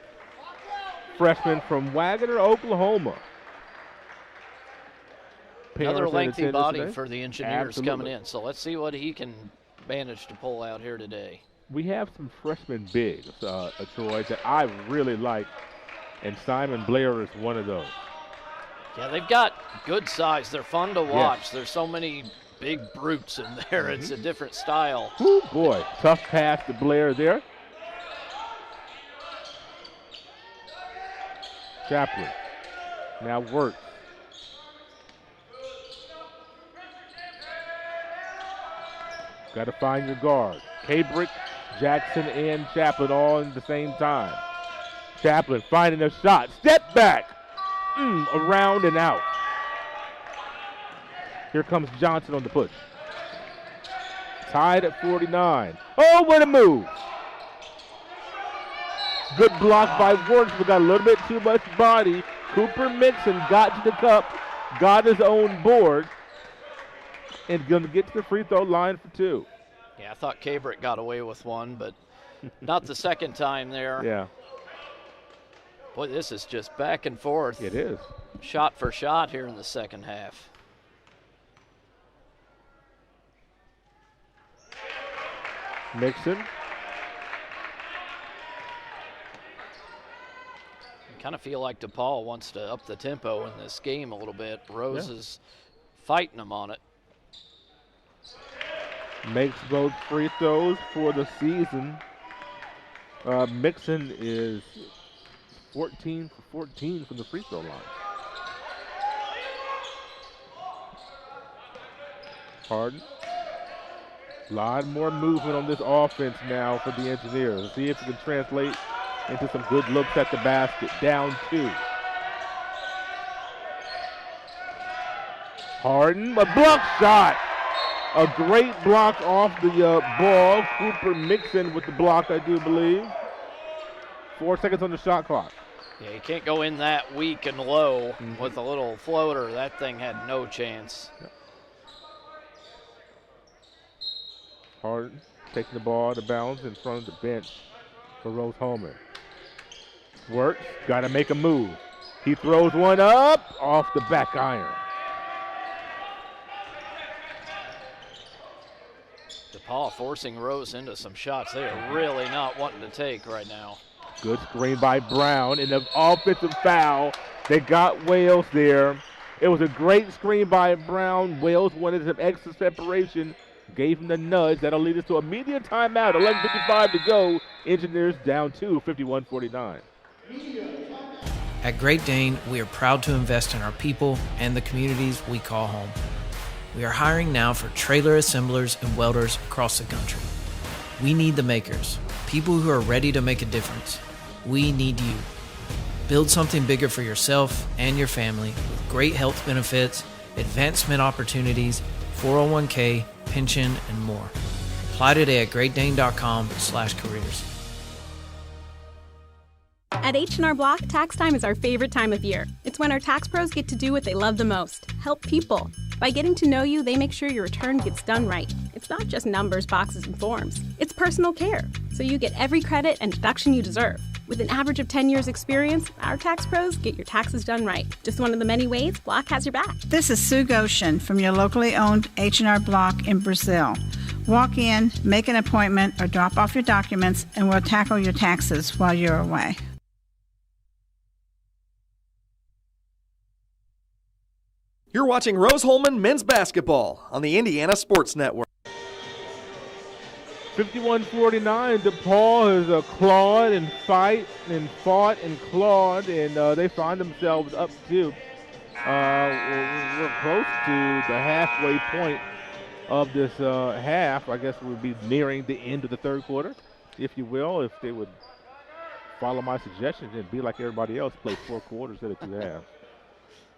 freshman from Wagoner, Oklahoma. Another lengthy body today for the Engineers coming in, so let's see what he can manage to pull out here today. We have some freshman bigs, Troy, that I really like, and Simon Blair is one of those. Yeah, they've got good size. They're fun to watch. Yes. There's so many big brutes in there. It's a different style. Woo, boy, tough pass to Blair there. Chaplin now works. Got to find your guard. Cabrick, Jackson, and Chaplin all at the same time. Chaplin finding a shot. Step back. Around and out. Here comes Johnson on the push. Tied at 49. Oh, what a move. Good block by Wharton, but got a little bit too much body. Cooper Mixon got to the cup, got his own board, and going to get to the free throw line for 2. Yeah, I thought Cabrick got away with one, but not the second time there. Yeah. Boy, this is just back and forth. It is. Shot for shot here in the second half. Mixon. Kind of feel like DePauw wants to up the tempo in this game a little bit. Rose is fighting him on it. Makes both free throws for the season. Mixon is 14 for 14 from the free throw line. Harden. A lot more movement on this offense now for the Engineers. Let's see if it can translate into some good looks at the basket. Down 2. Harden, a block shot. A great block off the ball. Cooper Mixon with the block, I do believe. 4 seconds on the shot clock. Yeah, you can't go in that weak and low with a little floater. That thing had no chance. Yep. Harden taking the ball out of bounds in front of the bench for Rose-Hulman. Works, got to make a move. He throws one up off the back iron. DePauw forcing Rose into some shots they are really not wanting to take right now. Good screen by Brown and an offensive foul. They got Wales there. It was a great screen by Brown. Wales wanted some extra separation. Gave him the nudge. That'll lead us to a media timeout. 11:55 to go. Engineers down 2, 51-49. At Great Dane, we are proud to invest in our people and the communities we call home. We are hiring now for trailer assemblers and welders across the country. We need the makers, people who are ready to make a difference. We need you. Build something bigger for yourself and your family with great health benefits, advancement opportunities, 401k, pension, and more. Apply today at greatdane.com/careers. At H&R Block, tax time is our favorite time of year. It's when our tax pros get to do what they love the most, help people. By getting to know you, they make sure your return gets done right. It's not just numbers, boxes, and forms. It's personal care, so you get every credit and deduction you deserve. With an average of 10 years experience, our tax pros get your taxes done right. Just one of the many ways Block has your back. This is Sue Goshen from your locally owned H&R Block in Brazil. Walk in, make an appointment, or drop off your documents, and we'll tackle your taxes while you're away. You're watching Rose-Hulman Men's Basketball on the Indiana Sports Network. 51-49, DePauw has clawed and fought and clawed, and they find themselves up to, we're close to the halfway point of this half. I guess we'll be nearing the end of the third quarter, if you will, if they would follow my suggestions and be like everybody else, play 4 quarters at a 2 halves.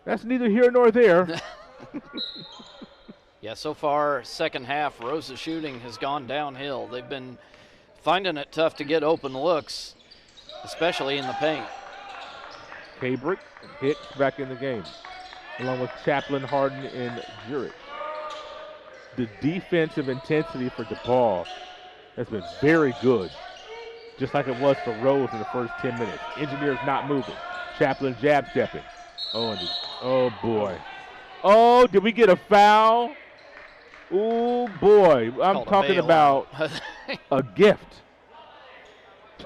That's neither here nor there. Yeah, so far, second half, Rose's shooting has gone downhill. They've been finding it tough to get open looks, especially in the paint. Cabrick and Hicks back in the game, along with Chaplin, Harden, and Jurich. The defensive intensity for DePauw has been very good, just like it was for Rose in the first 10 minutes. Engineers not moving. Chaplin jab stepping. Oh boy. Oh, did we get a foul? Oh boy, I'm talking about a gift. I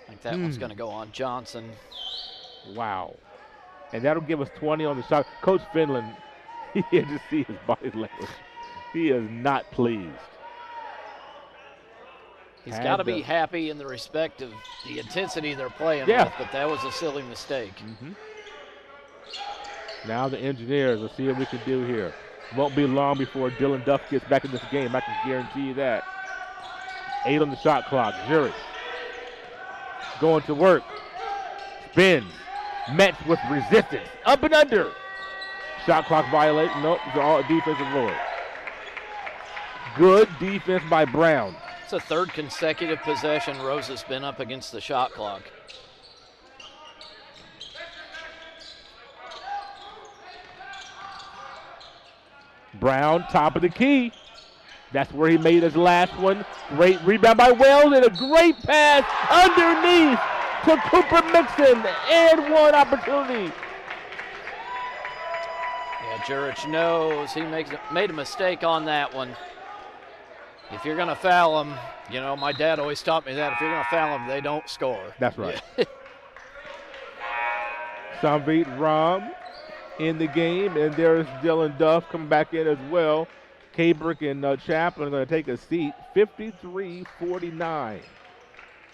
think that one's going to go on Johnson. Wow. And that'll give us 20 on the shot. Coach Finland, you had to see his body language. He is not pleased. He's got to be happy in the respect of the intensity they're playing with, but that was a silly mistake. Now the Engineers, let's see what we can do here. Won't be long before Dylan Duff gets back in this game. I can guarantee you that. 8 on the shot clock. Jurich going to work. Spins. Met with resistance. Up and under. Shot clock violation. Nope, it's all defensive board. Good defense by Brown. It's a third consecutive possession Rose has been up against the shot clock. Brown, top of the key. That's where he made his last one. Great rebound by Wells and a great pass underneath to Cooper Mixon. And one opportunity. Yeah, Jurich knows he made a mistake on that one. If you're going to foul him, you know, my dad always taught me that. If you're going to foul him, they don't score. That's right. Samvit Ram in the game, and there's Dylan Duff coming back in as well. Kabrick and Chaplin are going to take a seat. 53-49.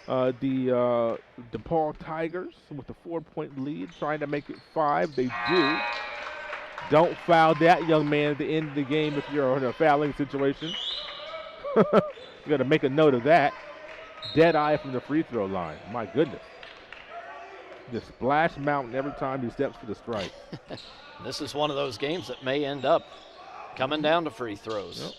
The DePauw Tigers with a 4-point lead, trying to make it 5. They do. Don't foul that young man at the end of the game if you're in a fouling situation. You got to make a note of that. Dead eye from the free throw line. My goodness. Just splash mountain every time he steps to the strike. This is one of those games that may end up coming down to free throws.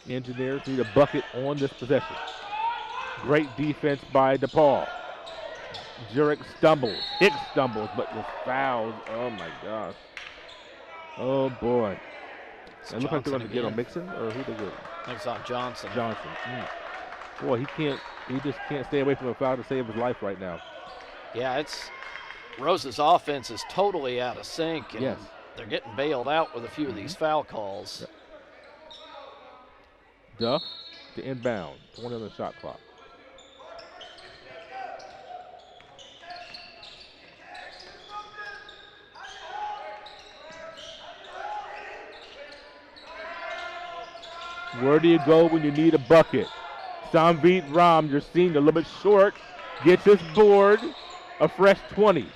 Yep. Engineers need a bucket on this possession. Great defense by DePauw. Jurek stumbles. Hicks stumbles, but was fouled. Oh, my gosh. Oh, boy. It looks like they're going to get on Mixon, or who they get? It's on Johnson. Johnson. Boy, he just can't stay away from a foul to save his life right now. Yeah, Rose's offense is totally out of sync, and yes, they're getting bailed out with a few of these foul calls. Duff to inbound. 20 on the shot clock. Where do you go when you need a bucket? Samvit Ram, your senior, a little bit short, gets his board, a fresh 20.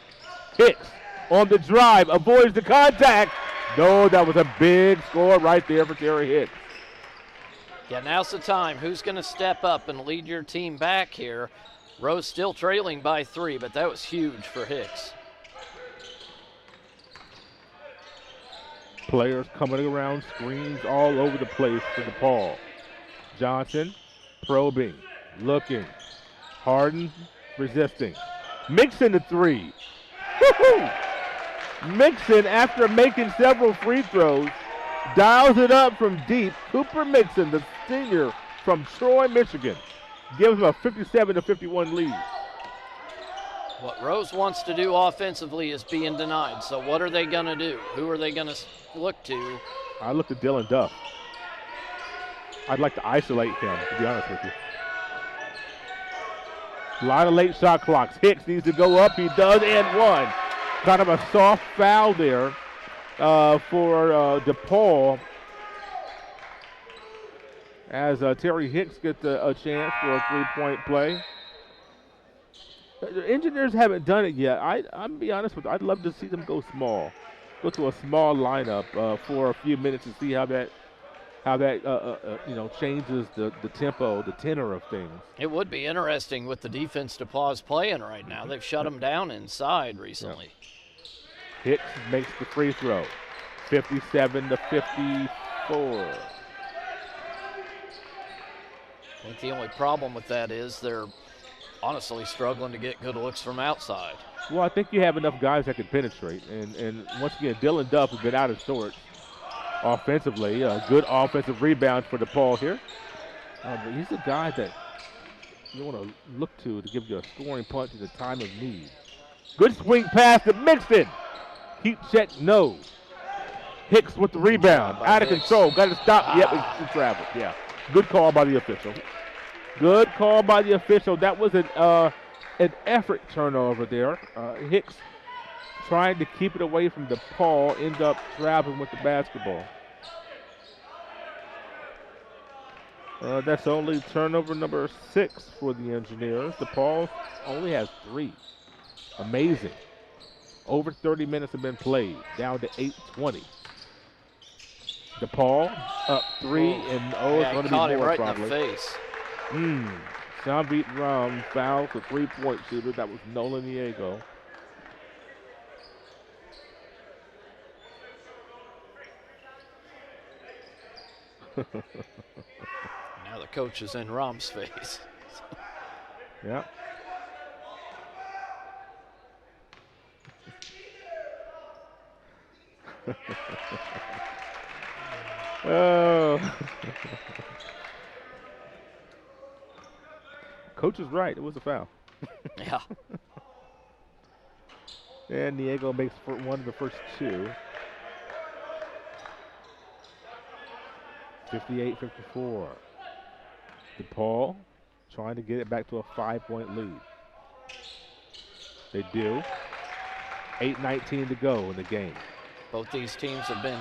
Hicks on the drive, avoids the contact. No, that was a big score right there for Terry Hicks. Yeah, now's the time. Who's going to step up and lead your team back here? Rose still trailing by 3, but that was huge for Hicks. Players coming around, screens all over the place for DePauw. Johnson probing, looking. Harden resisting. Mixon to 3. Woo-hoo! Mixon, after making several free throws, dials it up from deep. Cooper Mixon, the senior from Troy, Michigan, gives him a 57-51 lead. What Rose wants to do offensively is being denied. So what are they going to do? Who are they going to look to? I look at Dylan Duff. I'd like to isolate him, to be honest with you. A lot of late shot clocks. Hicks needs to go up. He does, and one. Kind of a soft foul there for DePauw, as Terry Hicks gets a chance for a three-point play. The Engineers haven't done it yet. I'm be honest with you, I'd love to see them go small. Go to a small lineup for a few minutes and see how that changes the tempo, the tenor of things. It would be interesting with the defense DePauw's playing right now. They've shut them down inside recently. Yeah. Hicks makes the free throw. 57-54. I think the only problem with that is they're honestly struggling to get good looks from outside. Well, I think you have enough guys that can penetrate. And once again, Dylan Duff has been out of sorts offensively. A good offensive rebound for DePauw here. But he's a guy that you want to look to give you a scoring punch in the time of need. Good swing pass to Mixon. Keep check, no. Hicks with the rebound. Out of control. Got to stop. Yep, it traveled. Yeah. Good call by the official. Good call by the official. That was an effort turnover there. Hicks trying to keep it away from DePauw, end up traveling with the basketball. That's only turnover number 6 for the Engineers. DePauw only has 3. Amazing. Over 30 minutes have been played, down to 8:20. DePauw up 3, and it's going to be caught him more right probably. in the face. Sanvit Ram foul for 3-point shooter. That was Nolan Diego. Now the coach is in Rom's face. Yeah. Oh. Coach is right. It was a foul. Yeah. And Diego makes one of the first two. 58-54. DePauw trying to get it back to a 5-point lead. They do. 8:19 to go in the game. Both these teams have been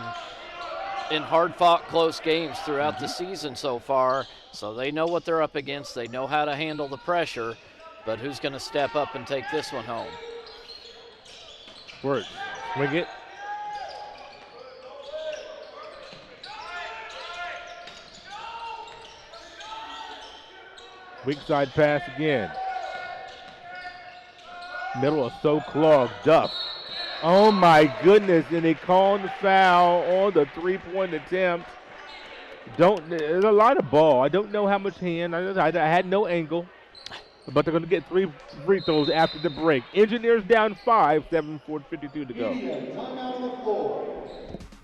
in hard-fought, close games throughout the season so far, so they know what they're up against. They know how to handle the pressure, but who's going to step up and take this one home? Work. Swing it. Weak side pass again. Middle is so clogged. Duff. Oh my goodness, and they called the foul on the 3-point attempt. There's a lot of ball. I don't know how much hand. I had no angle. But they're going to get 3 free throws after the break. Engineers down 5, 7:52 to go.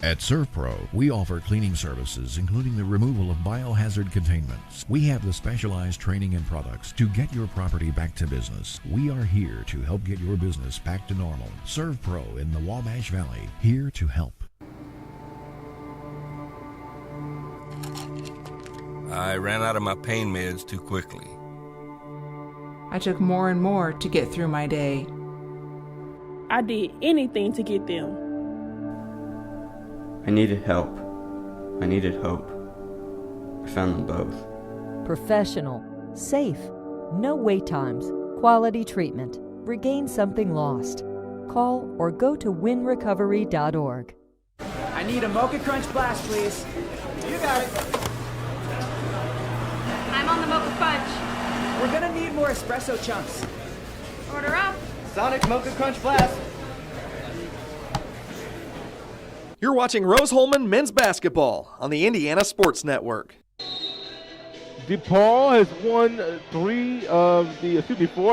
At ServPro, we offer cleaning services, including the removal of biohazard containments. We have the specialized training and products to get your property back to business. We are here to help get your business back to normal. ServPro in the Wabash Valley, here to help. I ran out of my pain meds too quickly. I took more and more to get through my day. I did anything to get them. I needed help. I needed hope. I found them both. Professional, safe, no wait times, quality treatment. Regain something lost. Call or go to winrecovery.org. I need a Mocha Crunch Blast, please. You got it. I'm on the Mocha Fudge. We're gonna need more espresso chunks. Order up. Sonic Mocha Crunch Blast. You're watching Rose-Hulman men's basketball on the Indiana Sports Network. DePauw has won 4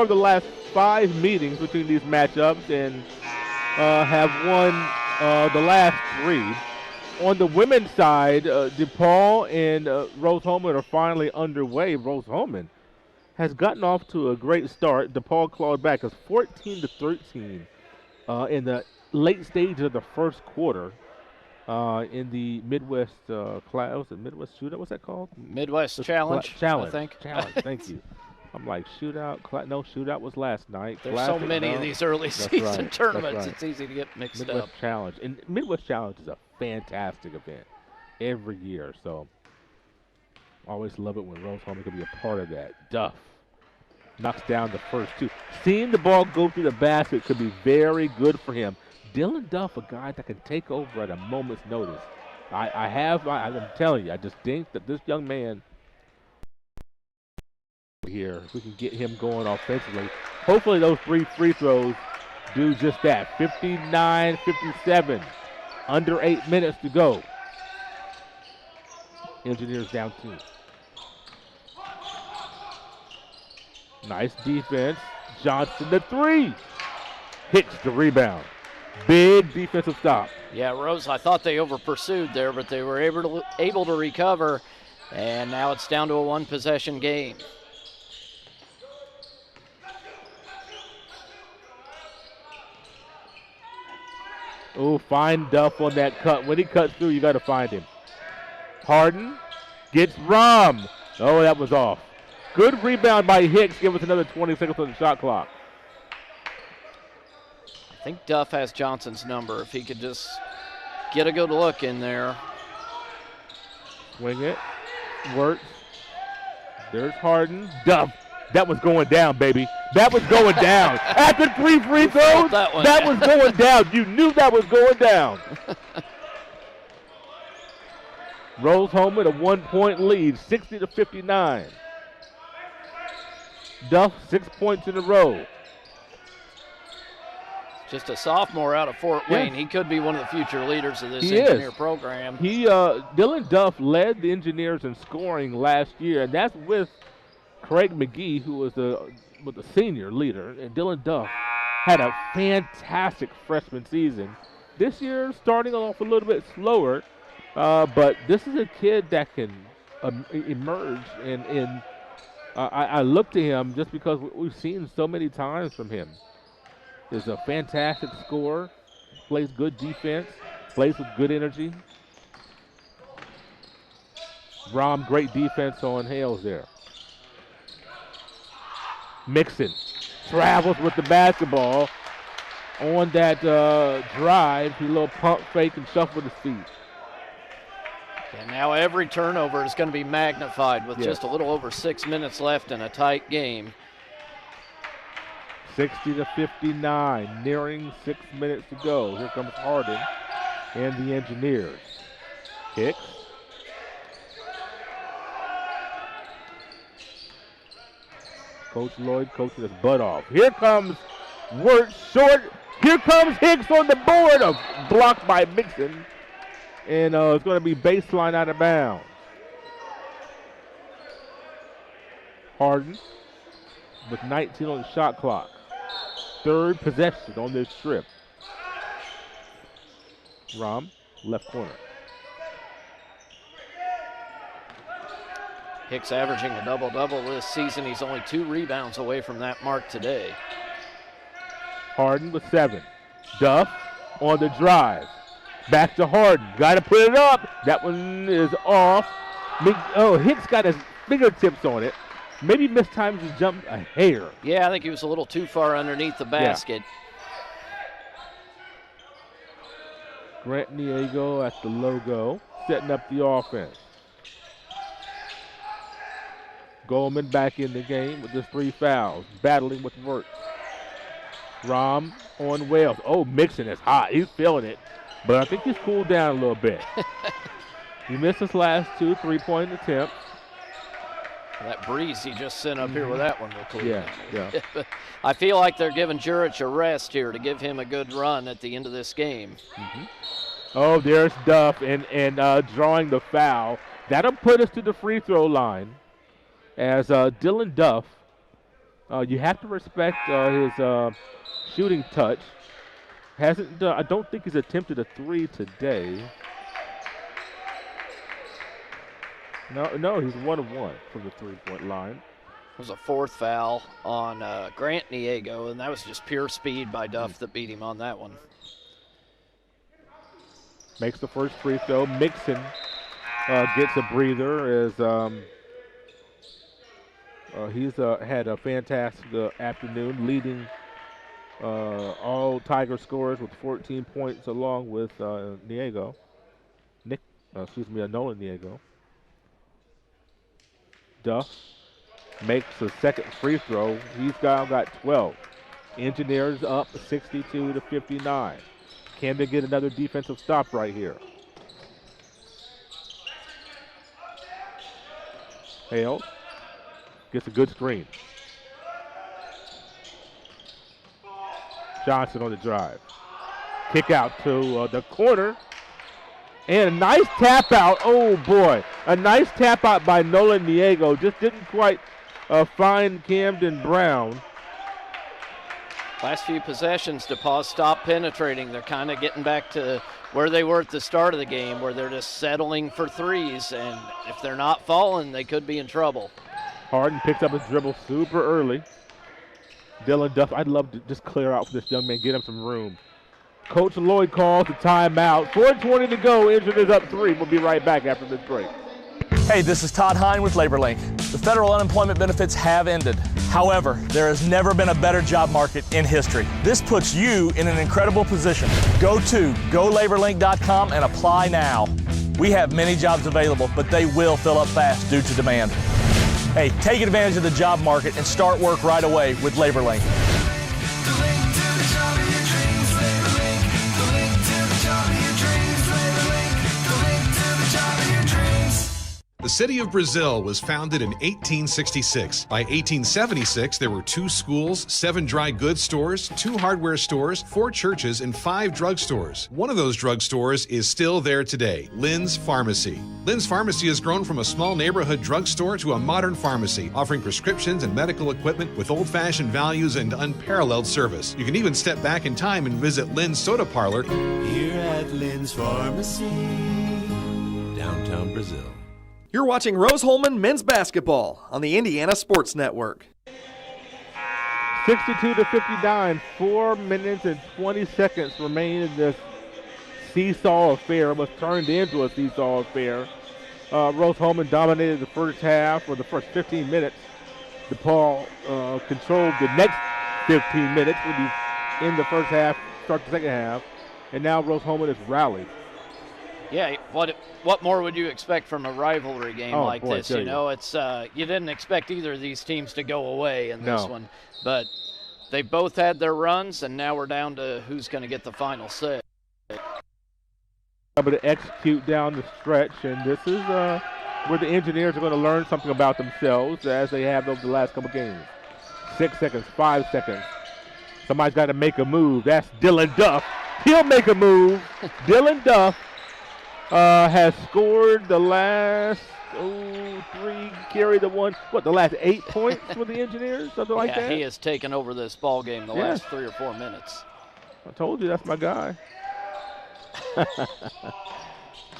of the last 5 meetings between these matchups and have won the last 3. On the women's side, DePauw and Rose-Hulman are finally underway. Rose-Hulman has gotten off to a great start. DePauw clawed back as 14-13 in the late stage of the first quarter. In the Midwest class, was it Midwest Shootout? What's that called? Midwest Challenge, I think. Challenge, thank you. I'm like, shootout, no, shootout was last night. There's Classic, so many of these early season tournaments, right. it's easy to get mixed Midwest up. Challenge. And Midwest Challenge is a fantastic event every year, so I always love it when Rose-Hulman can be a part of that. Duff knocks down the first 2. Seeing the ball go through the basket could be very good for him. Dylan Duff, a guy that can take over at a moment's notice. I'm telling you, I just think that this young man here, if we can get him going offensively, hopefully those 3 free throws do just that. 59-57, under 8 minutes to go. Engineers down 2. Nice defense. Johnson the 3. Hicks the rebound. Big defensive stop. Yeah, Rose, I thought they over-pursued there, but they were able to recover, and now it's down to a 1-possession game. Oh, find Duff on that cut. When he cuts through, you got to find him. Harden gets Rom. Oh, that was off. Good rebound by Hicks. Give us another 20 seconds on the shot clock. I think Duff has Johnson's number. If he could just get a good look in there. Swing it. Works. There's Harden. Duff. That was going down, baby. That was going down. After 3 free throws, that was going down. You knew that was going down. Rose-Hulman a 1-point lead, 60-59. Duff 6 points in a row. Just a sophomore out of Fort Wayne. He could be one of the future leaders of this Engineer program. Dylan Duff led the Engineers in scoring last year, and that's with Craig McGee, who was the senior leader. And Dylan Duff had a fantastic freshman season. This year, starting off a little bit slower, but this is a kid that can emerge. And I look to him just because we've seen so many times from him. Is a fantastic scorer, plays good defense, plays with good energy. Rom, great defense on Hales there. Mixon travels with the basketball on that drive. He little pump fake and shuffle his feet. And now every turnover is going to be magnified with just a little over 6 minutes left in a tight game. 60-59, nearing 6 minutes to go. Here comes Harden and the Engineers. Hicks. Coach Lloyd coaching his butt off. Here comes Wirt short. Here comes Hicks on the board. Blocked by Mixon. And it's going to be baseline out of bounds. Harden with 19 on the shot clock. Third possession on this trip. Rom, left corner. Hicks averaging a double-double this season. He's only 2 rebounds away from that mark today. Harden with 7. Duff on the drive. Back to Harden. Got to put it up. That one is off. Hicks got his fingertips on it. Maybe mistimed his jump a hair. Yeah, I think he was a little too far underneath the basket. Yeah. Grant Niego at the logo, setting up the offense. Goldman back in the game with his 3 fouls, battling with Wirt. Rom on Wells. Oh, Mixon is hot. He's feeling it, but I think he's cooled down a little bit. He missed his last 2 3-point attempts. That breeze he just sent up here with that one will cool down. Yeah. I feel like they're giving Jurich a rest here to give him a good run at the end of this game. Oh, there's Duff and drawing the foul. That'll put us to the free throw line. As Dylan Duff, you have to respect his shooting touch. I don't think he's attempted a 3 today. No, he's 1 of 1 from the 3-point line. It was a 4th foul on Grant Niego, and that was just pure speed by Duff that beat him on that one. Makes the first free throw. Mixon gets a breather as he's had a fantastic afternoon, leading all Tiger scorers with 14 points along with Nolan Niego. Duff makes a second free throw. He's got 12. Engineers up 62-59. Can they get another defensive stop right here? Hales gets a good screen. Johnson on the drive. Kick out to the corner. And a nice tap out. Oh, boy. A nice tap out by Nolan Niego. Just didn't quite find Camden Brown. Last few possessions, DePauw stopped penetrating. They're kind of getting back to where they were at the start of the game, where they're just settling for threes. And if they're not falling, they could be in trouble. Harden picks up his dribble super early. Dylan Duff, I'd love to just clear out for this young man, get him some room. Coach Lloyd calls the timeout. 4:20 to go. Engineers up 3. We'll be right back after this break. Hey, this is Todd Hine with LaborLink. The federal unemployment benefits have ended. However, there has never been a better job market in history. This puts you in an incredible position. Go to golaborlink.com and apply now. We have many jobs available, but they will fill up fast due to demand. Hey, take advantage of the job market and start work right away with LaborLink. The link to the job of your dreams, The city of Brazil was founded in 1866. By 1876, there were 2 schools, 7 dry goods stores, 2 hardware stores, 4 churches, and 5 drugstores. One of those drugstores is still there today, Lynn's Pharmacy. Lynn's Pharmacy has grown from a small neighborhood drugstore to a modern pharmacy, offering prescriptions and medical equipment with old-fashioned values and unparalleled service. You can even step back in time and visit Lynn's Soda Parlor here at Lynn's Pharmacy, downtown Brazil. You're watching Rose-Hulman men's basketball on the Indiana Sports Network. 62-59, 4 minutes and 20 seconds remain in this seesaw affair. It was turned into a seesaw affair. Rose-Hulman dominated the first half, or the first 15 minutes. DePauw controlled the next 15 minutes when he's in the first half, start the second half, and now Rose-Hulman has rallied. Yeah, what more would you expect from a rivalry game like this? You know, it's you didn't expect either of these teams to go away in this one, but they both had their runs, and now we're down to who's going to get the final say. Able to execute down the stretch, and this is where the Engineers are going to learn something about themselves as they have over the last couple games. 6 seconds, 5 seconds. Somebody's got to make a move. That's Dylan Duff. He'll make a move. Dylan Duff has scored the last 3, carried the last 8 points for the Engineers, something like that? Yeah, he has taken over this ball game the last 3 or 4 minutes. I told you, that's my guy.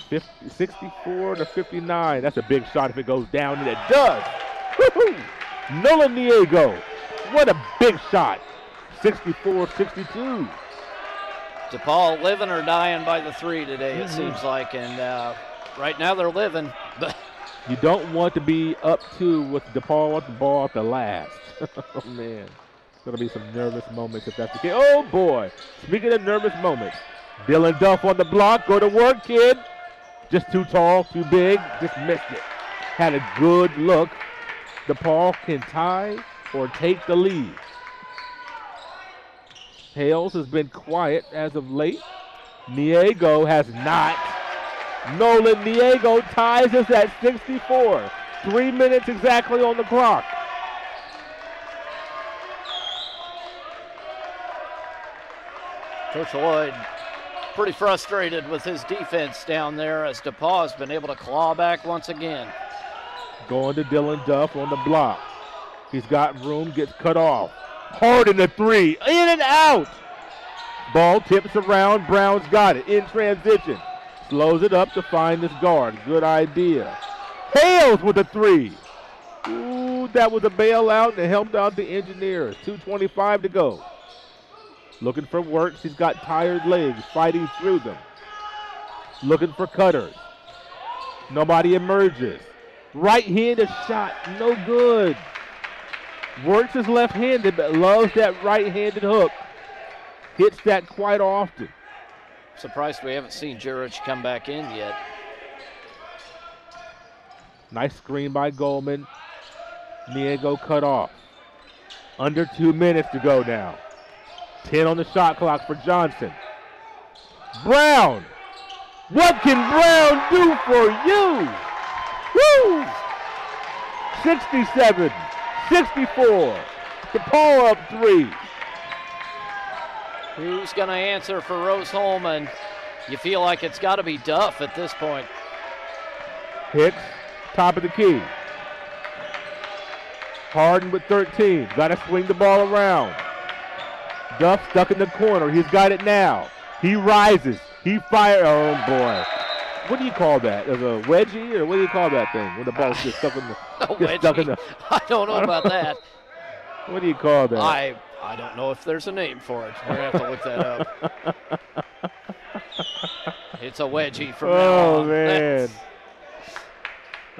64-59. That's a big shot if it goes down, and it does. Woo-hoo! Nolan Niego. What a big shot. 64-62. DePauw living or dying by the 3 today, it seems like, and right now they're living. But you don't want to be up 2 with DePauw with the ball at the last. Oh, man. It's going to be some nervous moments if that's the case. Oh, boy. Speaking of nervous moments, Dylan Duff on the block. Go to work, kid. Just too tall, too big. Just missed it. Had a good look. DePauw can tie or take the lead. Hales has been quiet as of late. Niego has not. Nolan Niego ties us at 64. 3 minutes exactly on the clock. Coach Lloyd pretty frustrated with his defense down there as DePauw has been able to claw back once again. Going to Dylan Duff on the block. He's got room, gets cut off. Hard in the 3, in and out. Ball tips around, Brown's got it in transition. Slows it up to find this guard, good idea. Hales with the 3. Ooh, that was a bailout and it helped out the Engineers. 2:25 to go. Looking for works, he's got tired legs, fighting through them. Looking for cutters. Nobody emerges. Right-handed shot, no good. Works is left-handed, but loves that right-handed hook. Hits that quite often. Surprised we haven't seen Jurich come back in yet. Nice screen by Goldman. Niego cut off. Under 2 minutes to go now. 10 on the shot clock for Johnson. Brown. What can Brown do for you? Woo! 67. 64. DePauw up 3. Who's going to answer for Rose-Hulman? You feel like it's got to be Duff at this point. Hicks, top of the key. Harden with 13. Got to swing the ball around. Duff stuck in the corner. He's got it now. He rises. He fires. Oh, boy. What do you call that? As a wedgie, or what do you call that thing when the ball gets stuck in the? I don't know about that. What do you call that? I don't know if there's a name for it. We're going to have to look that up. It's a wedgie from now on.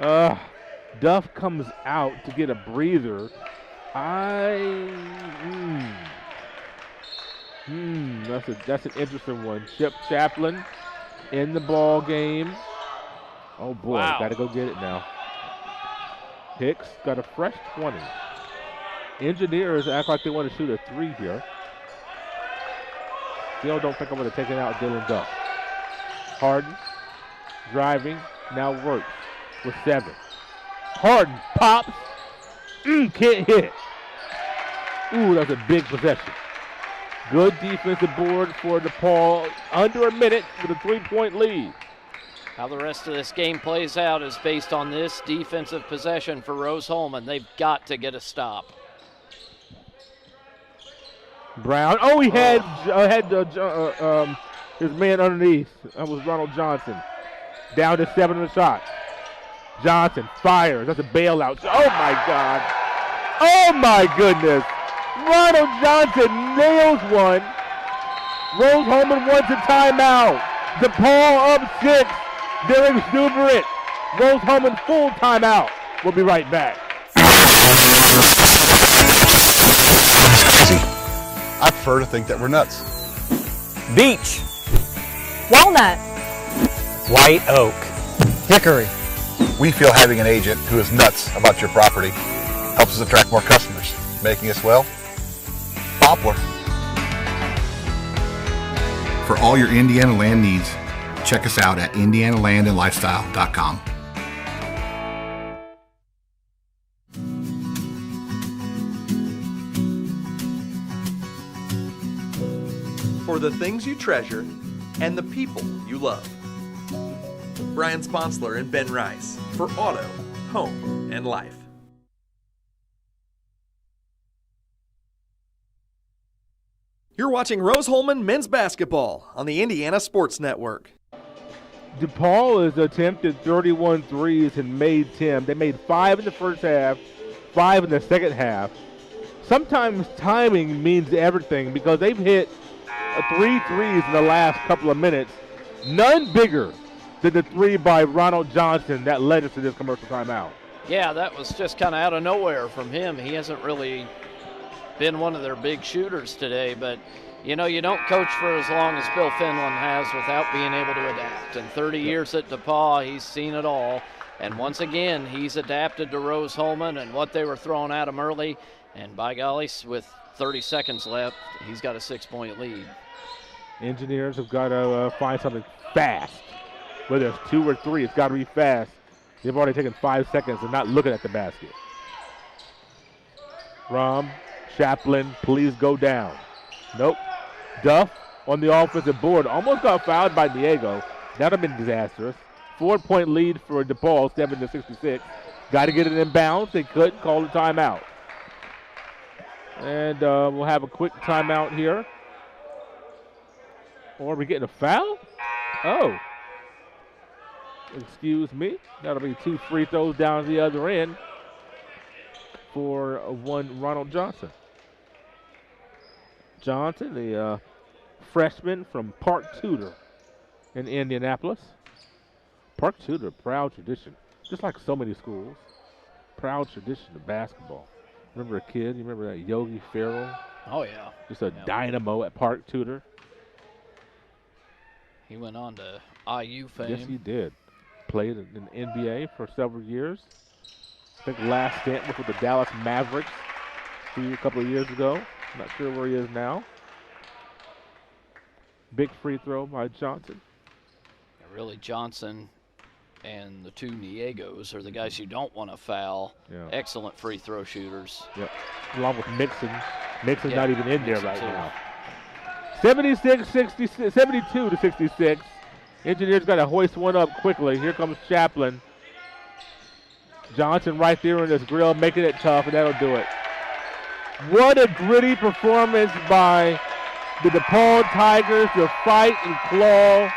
Oh, man. Duff comes out to get a breather. That's an interesting one. Chip Chaplin in the ball game. Oh, boy. Wow. Got to go get it now. Hicks got a fresh 20. Engineers act like they want to shoot a 3 here. Still don't think I'm going to take it out Dylan Duff. Harden driving, now works. with 7. Harden pops. Can't hit. Ooh, that's a big possession. Good defensive board for DePauw. Under a minute with a 3-point lead. How the rest of this game plays out is based on this defensive possession for Rose-Hulman. They've got to get a stop. Brown. Oh, he had his man underneath. That was Ronald Johnson. Down to 7 on the shot. Johnson fires. That's a bailout. Oh, my God. Oh, my goodness. Ronald Johnson nails one. Rose-Hulman wants a timeout. DePauw up 6. They're exuberant. Rose-Hulman full timeout. We'll be right back. I prefer to think that we're nuts. Beech. Walnut. White oak. Hickory. We feel having an agent who is nuts about your property helps us attract more customers, making us, well, poplar. For all your Indiana land needs, check us out at indianalandandlifestyle.com. For the things you treasure and the people you love. Brian Sponsler and Ben Rice for Auto, Home, and Life. You're watching Rose-Hulman Men's Basketball on the Indiana Sports Network. DePauw has attempted 31 threes and made 10. They made 5 in the first half, 5 in the second half. Sometimes timing means everything because they've hit 3 threes in the last couple of minutes. None bigger than the 3 by Ronald Johnson that led us to this commercial timeout. Yeah, that was just kind of out of nowhere from him. He hasn't really been one of their big shooters today, but you know, you don't coach for as long as Bill Finland has without being able to adapt. In 30 years at DePauw, he's seen it all. And once again, he's adapted to Rose-Hulman and what they were throwing at him early. And by golly, with 30 seconds left, he's got a 6-point lead. Engineers have got to find something fast. Whether it's 2 or 3, it's got to be fast. They've already taken 5 seconds and not looking at the basket. Rom, Chaplin, please go down. Nope. Duff on the offensive board. Almost got fouled by Diego. That would have been disastrous. 4-point lead for DePauw, 7-66. Got to get it in bounds. They couldn't call the timeout. And we'll have a quick timeout here. Or are we getting a foul? Oh. Excuse me. That'll be 2 free throws down the other end for one Ronald Johnson. Johnson, the freshman from Park Tudor in Indianapolis. Park Tudor, proud tradition. Just like so many schools. Proud tradition of basketball. Remember a kid? You remember that Yogi Ferrell? Oh, yeah. Just a dynamo at Park Tudor. He went on to IU fame. Yes, he did. Played in the NBA for several years. I think last stint was with the Dallas Mavericks a couple of years ago. Not sure where he is now. Big free throw by Johnson. Really, Johnson and the 2 Niegos are the guys you don't want to foul. Yeah. Excellent free throw shooters. Yep. Along with Mixon. Mixon's not even in there right now. 72-66. Engineers got to hoist one up quickly. Here comes Chaplin. Johnson right there in his grill, making it tough, and that'll do it. What a gritty performance by the DePauw Tigers to fight and claw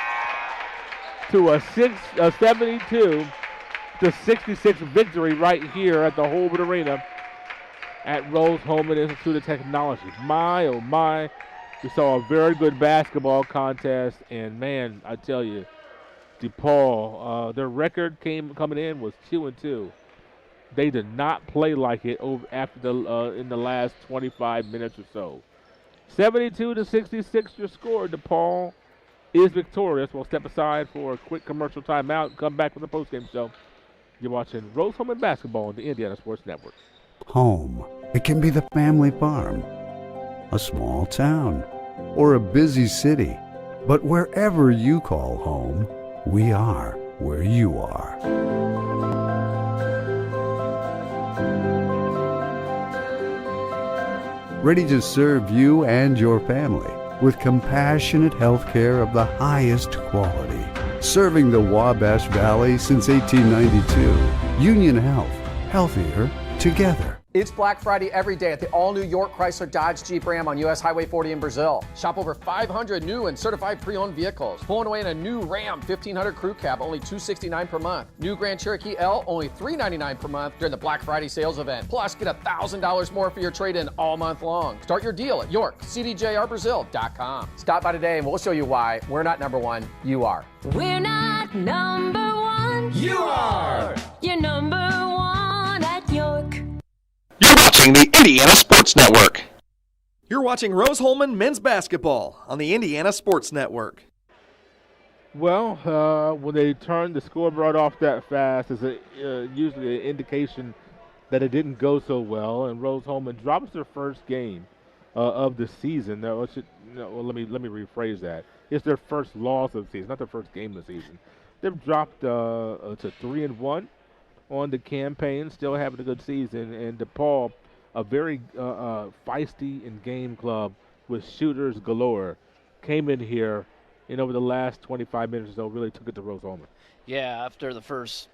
to a 72-66 victory right here at the Holbert Arena at Rose-Hulman Institute of Technology. My, oh my, we saw a very good basketball contest, and man, I tell you, DePauw, their record coming in was 2-2. They did not play like it in the last 25 minutes or so. 72-66 your score. DePauw is victorious. We'll step aside for a quick commercial timeout and come back with a postgame show. You're watching Rose-Hulman Basketball on the Indiana Sports Network. Home. It can be the family farm, a small town, or a busy city. But wherever you call home, we are where you are. ready to serve you and your family with compassionate health care of the highest quality. Serving the Wabash Valley since 1892. Union Health. Healthier together. It's Black Friday every day at the all-new York Chrysler Dodge Jeep Ram on US Highway 40 in Brazil. Shop over 500 new and certified pre-owned vehicles. Pulling away in a new Ram 1500 Crew Cab, only $269 per month. New Grand Cherokee L, only $399 per month during the Black Friday sales event. Plus, get $1,000 more for your trade-in all month long. Start your deal at YorkCDJRBrazil.com. Stop by today and we'll show you why we're not number one, you are. We're not number one. You are. You're number one at York. You're watching the Indiana Sports Network. You're watching Rose-Hulman Men's Basketball on the Indiana Sports Network. Well, when they turn the scoreboard off that fast, it's usually an indication that it didn't go so well, and Rose-Hulman drops their first game of the season. Let me rephrase that. It's their first loss of the season, not their first game of the season. They've dropped to 3-1 on the campaign, still having a good season, and DePauw, a very feisty and game club with shooters galore, came in here and over the last 25 minutes or so really took it to Rose-Hulman. Yeah, after the first,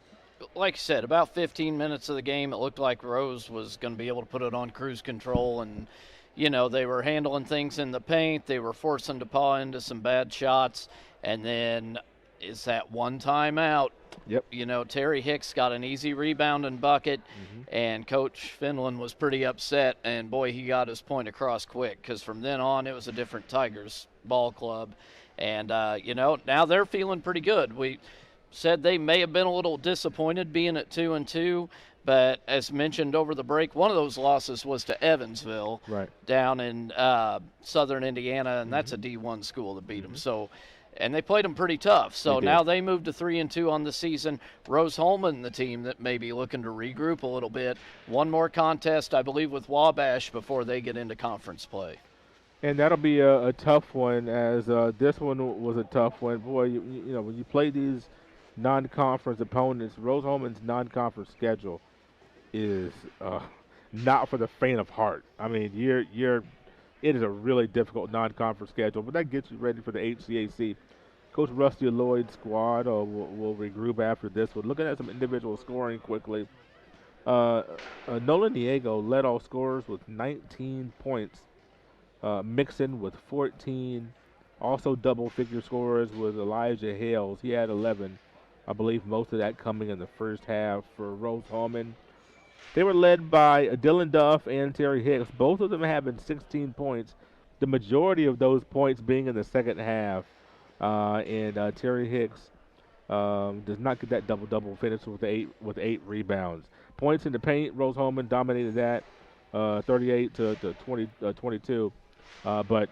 like you said, about 15 minutes of the game, it looked like Rose was going to be able to put it on cruise control, and they were handling things in the paint. They were forcing DePauw into some bad shots, and then is that one timeout. Yep. Terry Hicks got an easy rebound and bucket, and Coach Finland was pretty upset, and boy, he got his point across quick, because from then on it was a different Tigers ball club. And, now they're feeling pretty good. We said they may have been a little disappointed being at 2-2, but as mentioned over the break, one of those losses was to Evansville down in southern Indiana, and that's a D1 school that beat them. And they played them pretty tough. So now they moved to 3-2 on the season. Rose-Hulman, the team that may be looking to regroup a little bit. One more contest, I believe, with Wabash before they get into conference play. And that'll be a tough one, as this one was a tough one. Boy, when you play these non-conference opponents, Rose-Hulman's non-conference schedule is not for the faint of heart. I mean, it is a really difficult non-conference schedule, but that gets you ready for the HCAC. Coach Rusty Lloyd's squad will regroup after this. We're looking at some individual scoring quickly. Nolan Diego led all scorers with 19 points. Mixon with 14. Also double-figure scorers with Elijah Hales. He had 11. I believe most of that coming in the first half for Rose-Hulman. They were led by Dylan Duff and Terry Hicks. Both of them having 16 points. The majority of those points being in the second half. And Terry Hicks does not get that double-double finish with eight rebounds. Points in the paint, Rose-Hulman dominated that, 38 to 22. But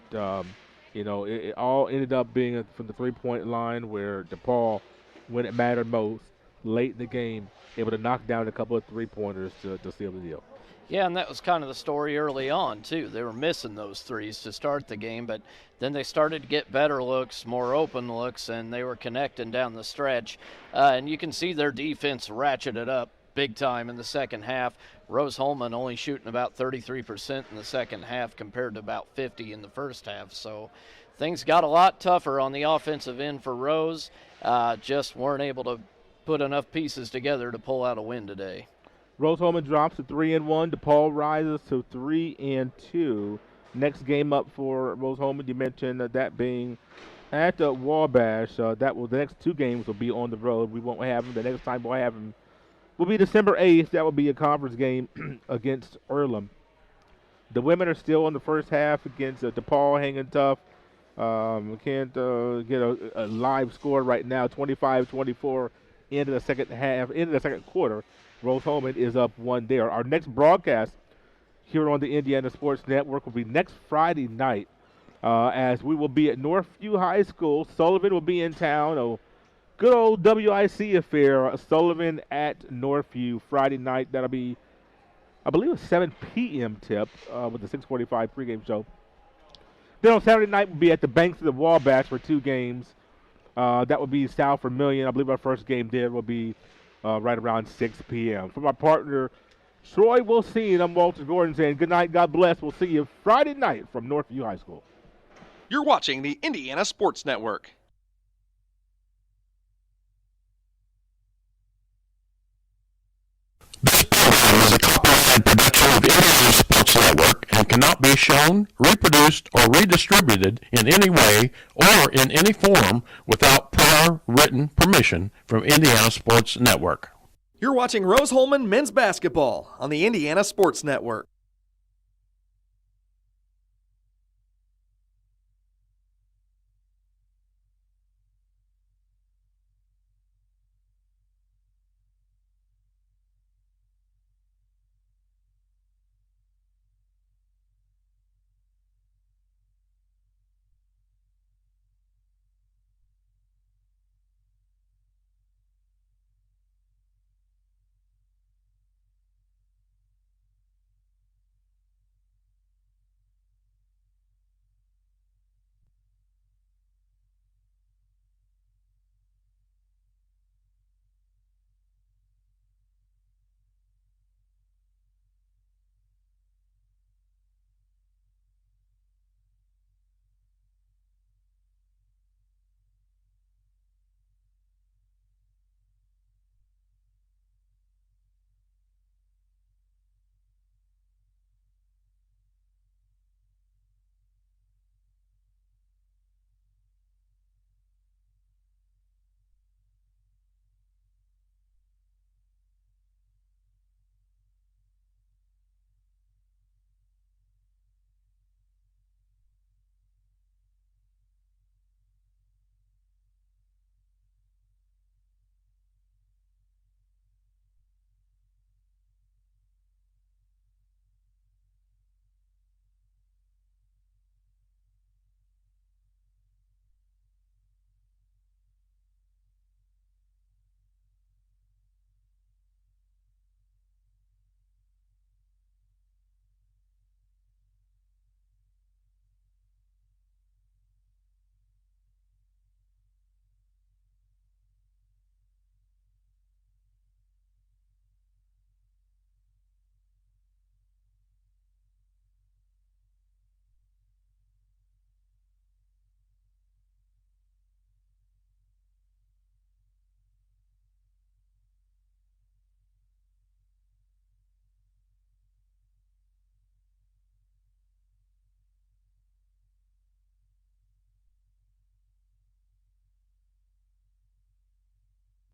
it all ended up being from the three-point line, where DePauw, when it mattered most, late in the game, able to knock down a couple of three-pointers to seal the deal. Yeah, and that was kind of the story early on, too. They were missing those threes to start the game, but then they started to get better looks, more open looks, and they were connecting down the stretch. And you can see their defense ratcheted up big time in the second half. Rose-Hulman only shooting about 33% in the second half compared to about 50% in the first half. So things got a lot tougher on the offensive end for Rose. Just weren't able to put enough pieces together to pull out a win today. Rose-Hulman drops to 3-1. DePauw rises to 3-2. Next game up for Rose-Hulman, you mentioned that being at Wabash. The next two games will be on the road. We won't have them. The next time we'll have them will be December 8th. That will be a conference game against Earlham. The women are still in the first half against DePauw, hanging tough. We can't get a live score right now. 25-24 into the second half, into the second quarter. Rose-Hulman is up 1 there. Our next broadcast here on the Indiana Sports Network will be next Friday night, as we will be at Northview High School. Sullivan will be in town. A good old WIC affair. Sullivan at Northview Friday night. That'll be, I believe, a 7 p.m. tip with the 6:45 pregame show. Then on Saturday night, we'll be at the Banks of the Wabash for 2 games. That will be South Vermilion. I believe our first game there will be right around 6 p.m. For my partner Troy Wilson. I'm Walter Gordon saying good night, God bless. We'll see you Friday night from Northview High School. You're watching the Indiana Sports Network. This program is a copyrighted production of Indiana Sports Network and cannot be shown, reproduced, or redistributed in any way or in any form without prior written permission from Indiana Sports Network. You're watching Rose-Hulman Men's Basketball on the Indiana Sports Network.